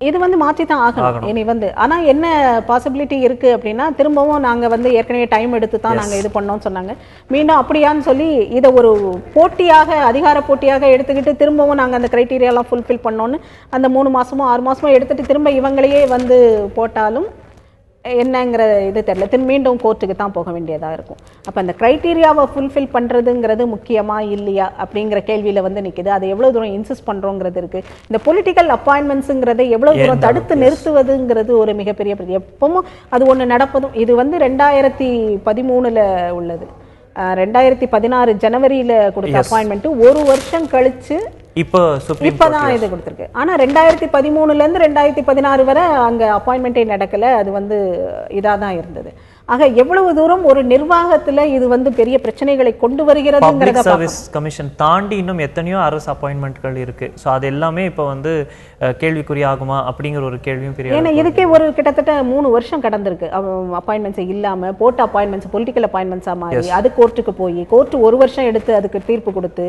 இது வந்து மாற்றி தான் ஆகணும் இனி வந்து. ஆனால் என்ன பாசிபிலிட்டி இருக்குது அப்படின்னா திரும்பவும் நாங்கள் வந்து ஏற்கனவே டைம் எடுத்து தான் நாங்கள் இது பண்ணோம்னு சொன்னாங்க. மீண்டும் அப்படியான்னு சொல்லி இதை ஒரு போட்டியாக அதிகார போட்டியாக எடுத்துக்கிட்டு திரும்பவும் நாங்கள் அந்த கிரைட்டீரியாலாம் ஃபுல்ஃபில் பண்ணோன்னு அந்த 3 மாதமோ 6 மாதமோ எடுத்துகிட்டு திரும்ப இவங்களையே வந்து போட்டாலும் என்னங்கிற இது தெரியல. மீண்டும் கோர்ட்டுக்கு தான் போக வேண்டியதாக இருக்கும். அப்போ அந்த க்ரைட்டீரியாவை ஃபுல்ஃபில் பண்ணுறதுங்கிறது முக்கியமா இல்லையா அப்படிங்கிற கேள்வியில் வந்து நிற்குது. அதை எவ்வளோ தூரம் இன்சிஸ்ட் பண்ணுறோங்கிறது இருக்குது. இந்த பொலிட்டிக்கல் அப்பாயின்மெண்ட்ஸுங்கிறதை எவ்வளோ தூரம் தடுத்து நிறுத்துவதுங்கிறது ஒரு மிகப்பெரிய எப்பவும் அது ஒன்று நடப்பதும். இது வந்து 2013 உள்ளது. 2016 ஜனவரியில் கொடுத்த அப்பாயின்மெண்ட் ஒரு வருஷம் கழிச்சு இப்பதான் இது கொடுத்துருக்கு. ஆனா 2013 2016 வரை அங்க அப்பாயின்மெண்டே நடக்கல. அது வந்து இதாதான் இருந்தது. ஆக எவ்வளவு தூரம் ஒரு நிர்வாகத்துல இது வந்து பெரிய பிரச்சனைகளை கொண்டு வருகிறதுங்கிறத சர்வீஸ் கமிஷன் தாண்டி இன்னும் எத்தனையோ அரசு அப்பாயின்மெண்ட்கள் இருக்கு. ஸோ அது எல்லாமே இப்போ வந்து கேள்விக்குறி ஆகுமா அப்படிங்கிற ஒரு கேள்வியும் பெரிய. ஏன்னா இதுக்கே ஒரு கிட்டத்தட்ட 3 வருஷம் கடந்திருக்கு. அப்பாயின்மெண்ட்ஸ் இல்லாம போட்ட அப்பாயின்மெண்ட்ஸ் பொலிட்டிக்கல் அப்பாயின்மெண்ட்ஸா மாறி அது கோர்ட்டுக்கு போய் கோர்ட் 1 வருஷம் எடுத்து அதுக்கு தீர்ப்பு கொடுத்து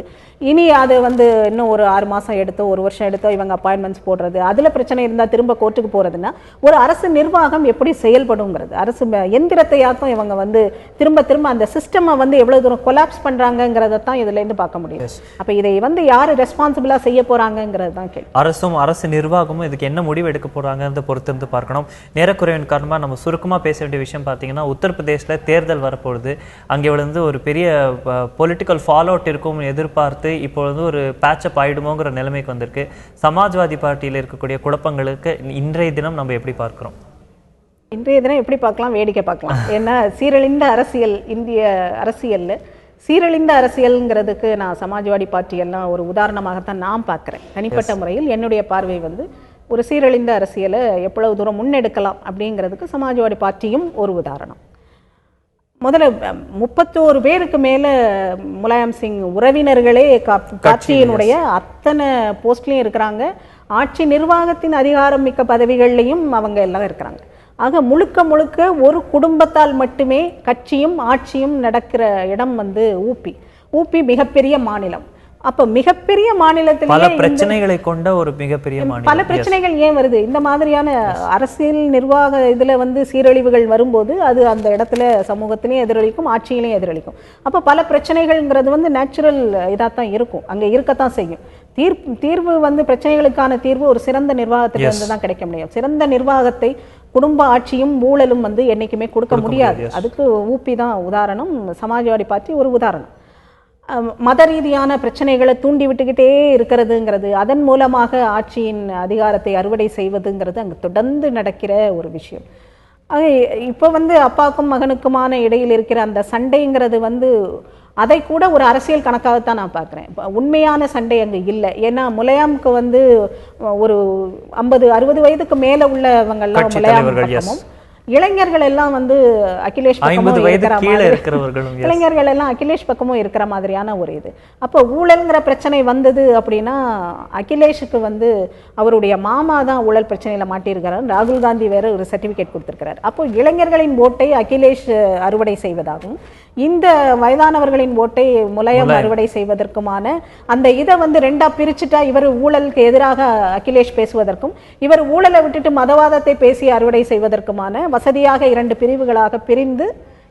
இனி அது வந்து இன்னும் ஒரு 6 மாசம் எடுத்தோ 1 வருஷம் எடுத்தோ இவங்க அப்பாயின்மெண்ட்ஸ் போடுறது, அதுல பிரச்சனை இருந்தா திரும்ப கோர்ட்டுக்கு போறதுன்னா ஒரு அரசு நிர்வாகம் எப்படி செயல்படுங்கிறது, அரசு எந்திரத்தையாக்கும் இவங்க வந்து திரும்ப திரும்ப அந்த சிஸ்டமை வந்து எவ்வளவு தூரம் கொலாப்ஸ் பண்றாங்கிறத தான் இதுல இருந்து பார்க்க முடியும். அப்ப இதை வந்து யாரு ரெஸ்பான்சிபிளா செய்ய போறாங்கிறது தான் கேள்வி. அரசும் அரசு நிர்வாகமும் இதுக்கு என்ன முடிவு எடுக்க போறாங்கிறத பொறுத்திருந்து பார்க்கணும். நேரக்குறைவின் காரணமா நம்ம சுருக்கமா பேச வேண்டிய விஷயம் பார்த்தீங்கன்னா, உத்தரப்பிரதேசல தேர்தல் வரப்போகுது. அங்கே வந்து ஒரு பெரிய பொலிட்டிக்கல் ஃபாலோ அவுட் இருக்கும் எதிர்பார்த்து இப்போ வந்து ஒரு பேட்சப் ஆயிடுமோங்கிற நிலைமைக்கு வந்திருக்கு. சமாஜ்வாதி பார்ட்டியில் இருக்கக்கூடிய குழப்பங்களுக்கு இன்றைய தினம் நம்ம எப்படி பார்க்கிறோம்? இன்றைய தினம் எப்படி பார்க்கலாம், வேடிக்கை பார்க்கலாம். ஏன்னா சீரழிந்த அரசியல், இந்திய அரசியல்ல சீரழிந்த அரசியல்ங்கிறதுக்கு நான் சமாஜ்வாடி பார்ட்டி எல்லாம் ஒரு உதாரணமாகத்தான் நான் பார்க்குறேன். தனிப்பட்ட முறையில் என்னுடைய பார்வை வந்து ஒரு சீரழிந்த அரசியலை எவ்வளவு தூரம் முன்னெடுக்கலாம் அப்படிங்கிறதுக்கு சமாஜ்வாடி பார்ட்டியும் ஒரு உதாரணம். முதல்ல 31 பேருக்கு மேல முலாயம் சிங் உறவினர்களே கட்சியினுடைய அத்தனை போஸ்ட்லயும் இருக்கிறாங்க. ஆட்சி நிர்வாகத்தின் அதிகாரம் மிக்க பதவிகள்லையும் அவங்க எல்லாம் இருக்கிறாங்க. ஆக முழுக்க முழுக்க ஒரு குடும்பத்தால் மட்டுமே கட்சியும் ஆட்சியும் நடக்கிற இடம் வந்து ஊபி மிகப்பெரிய மாநிலம். அப்ப மிகப்பெரிய மாநிலத்தில் பல பிரச்சனைகளை கொண்ட ஒரு மிகப்பெரிய மாநிலம். பல பிரச்சனைகள் ஏன் வருது? இந்த மாதிரியான அரசியல் நிர்வாக இதுல வந்து சீரழிவுகள் வரும்போது அது அந்த இடத்துல சமூகத்திலையும் எதிரொலிக்கும், ஆட்சியிலையும் எதிரொலிக்கும். அப்ப பல பிரச்சனைகள்ங்கிறது வந்து நேச்சுரல் இதாத்தான் இருக்கும், அங்க இருக்கத்தான் செய்யும். தீர்வு வந்து பிரச்சனைகளுக்கான தீர்வு ஒரு சிறந்த நிர்வாகத்திலிருந்து தான் கிடைக்க முடியும். சிறந்த நிர்வாகத்தை குடும்ப ஆட்சியும் ஊழலும் வந்து என்னைக்குமே கொடுக்க முடியாது. அதுக்கு ஊபி தான் உதாரணம். சமாஜ்வாடி பார்ட்டி ஒரு உதாரணம். மத ரீதியான பிரச்சனைகளை தூண்டி விட்டுக்கிட்டே இருக்கிறதுங்கிறது, அதன் மூலமாக ஆட்சியின் அதிகாரத்தை அறுவடை செய்வதுங்கிறது அங்கே தொடர்ந்து நடக்கிற ஒரு விஷயம். ஆக இப்போ வந்து அப்பாவுக்கும் மகனுக்குமான இடையில் இருக்கிற அந்த சண்டைங்கிறது வந்து அதை கூட ஒரு அரசியல் கணக்காகத்தான் நான் பார்க்குறேன். உண்மையான சண்டை அங்கே இல்லை. ஏன்னா முலாயமுக்கு வந்து ஒரு 50-60 வயதுக்கு மேலே உள்ளவங்கெல்லாம் முலாயம் பக்கமும் இளைஞர்கள் எல்லாம் வந்து அகிலேஷ் 50 வயது கீழே இருக்கிறவர்களும் இளைஞர்கள் எல்லாம் அகிலேஷ் பக்கமும் இருக்கிற மாதிரியான ஒரு இது. அப்போ ஊழல்ங்கிற பிரச்சனை வந்தது அப்படின்னா அகிலேஷுக்கு வந்து அவருடைய மாமா தான் ஊழல் பிரச்சனையில மாட்டியிருக்கிறார். ராகுல் காந்தி வேற ஒரு சர்டிபிகேட் கொடுத்திருக்கிறார். அப்போ இளைஞர்களின் ஓட்டை அகிலேஷ் அறுவடை செய்வதாகவும் இந்த வயதானவர்களின் ஓட்டை முலாயம் அறுவடை செய்வதற்குமான அந்த இதை வந்து ரெண்டா பிரிச்சுட்டா இவர் ஊழலுக்கு எதிராக அகிலேஷ் பேசுவதற்கும் இவர் ஊழலை விட்டுட்டு மதவாதத்தை பேசி அறுவடை செய்வதற்குமான வசதியாக 2 பிரிவுகளாக பிரிந்து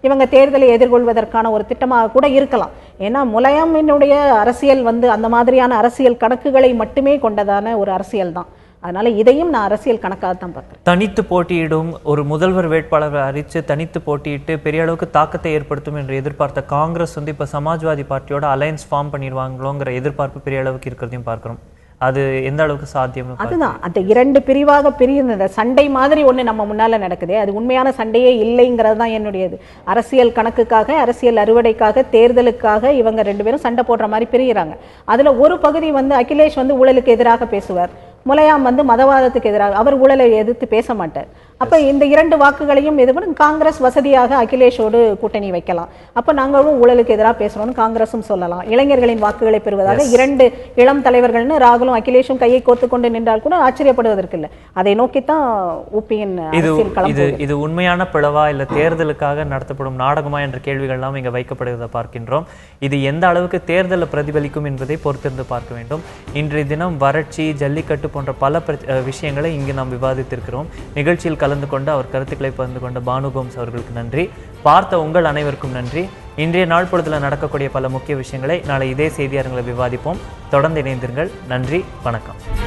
இவங்க தேர்தலை எதிர்கொள்வதற்கான ஒரு திட்டமாக கூட இருக்கலாம். ஏன்னா முலாயமினுடைய அரசியல் வந்து அந்த மாதிரியான அரசியல் கணக்குகளை மட்டுமே கொண்டதான ஒரு அரசியல் தான். அதனால இதையும் நான் அரசியல் கணக்காக தான் பார்க்குறேன். தனித்து போட்டியிடும் ஒரு முதல்வர் வேட்பாளரை அறிவித்து தனித்து போட்டியிட்டு பெரிய அளவுக்கு தாக்கத்தை ஏற்படுத்தும் என்று எதிர்பார்த்த காங்கிரஸ் வந்து இப்போ சமாஜ்வாதி பார்ட்டியோட அலையன்ஸ் ஃபார்ம் பண்ணிடுவாங்களோங்கிற எதிர்பார்ப்பு பெரிய அளவுக்கு இருக்கிறதையும் பார்க்குறோம். அது எந்த அளவுக்கு சாத்தியம்? அதுதான் அந்த 2 பிரிவாக பிரிந்த சண்டை மாதிரி ஒன்று நம்ம முன்னால நடக்குது. அது உண்மையான சண்டையே இல்லைங்கிறது தான் என்னுடையது. அரசியல் கணக்குக்காக, அரசியல் அறுவடைக்காக, தேர்தலுக்காக இவங்க 2 பேரும் சண்டை போடுற மாதிரி பிரிகிறாங்க. அதுல ஒரு பகுதி வந்து அகிலேஷ் வந்து ஊழலுக்கு எதிராக பேசுவார், முலாயம் வந்து மதவாதத்துக்கு எதிராக, அவர் ஊழலை எதிர்த்து பேச மாட்டார். அப்ப இந்த 2 வாக்குகளையும் எதிர்ப்பு காங்கிரஸ் வசதியாக அகிலேஷோடு கூட்டணி வைக்கலாம். அப்ப நாங்களும் ஊழலுக்கு எதிராக பேசுறோம்னு காங்கிரஸும் சொல்லலாம். இளைஞர்களின் வாக்குகளை பெறுவதாக 2 இளம் தலைவர்கள்னு ராகுலும் அகிலேஷும் கையை கோர்த்து கொண்டு நின்றால் கூட ஆச்சரியப்படுவதற்கு இல்லை. அதை நோக்கித்தான் ஊபியின் அரசியல் களம். இது உண்மையான பிளவா இல்ல தேர்தலுக்காக நடத்தப்படும் நாடகமா என்ற கேள்விகள் எல்லாம் இங்க வைக்கப்படுவதை பார்க்கின்றோம். இது எந்த அளவுக்கு தேர்தலில் பிரதிபலிக்கும் என்பதை பொறுத்திருந்து பார்க்க வேண்டும். இன்றைய தினம் வறட்சி, ஜல்லிக்கட்டு போன்ற பல விஷயங்களை இங்கு நாம் விவாதித்திருக்கிறோம். நிகழ்ச்சியில் கலந்து கொண்டு அவர் கருத்துக்களை பகிர்ந்து கொண்ட பானு கோம்ஸ் அவர்களுக்கு நன்றி. பார்த்த உங்கள் அனைவருக்கும் நன்றி. இன்றைய நாள் பொழுதுல நடக்கக்கூடிய பல முக்கிய விஷயங்களை நாளை இதே செய்தி அரங்கில் விவாதிப்போம். தொடர்ந்து இணைந்திருங்கள். நன்றி, வணக்கம்.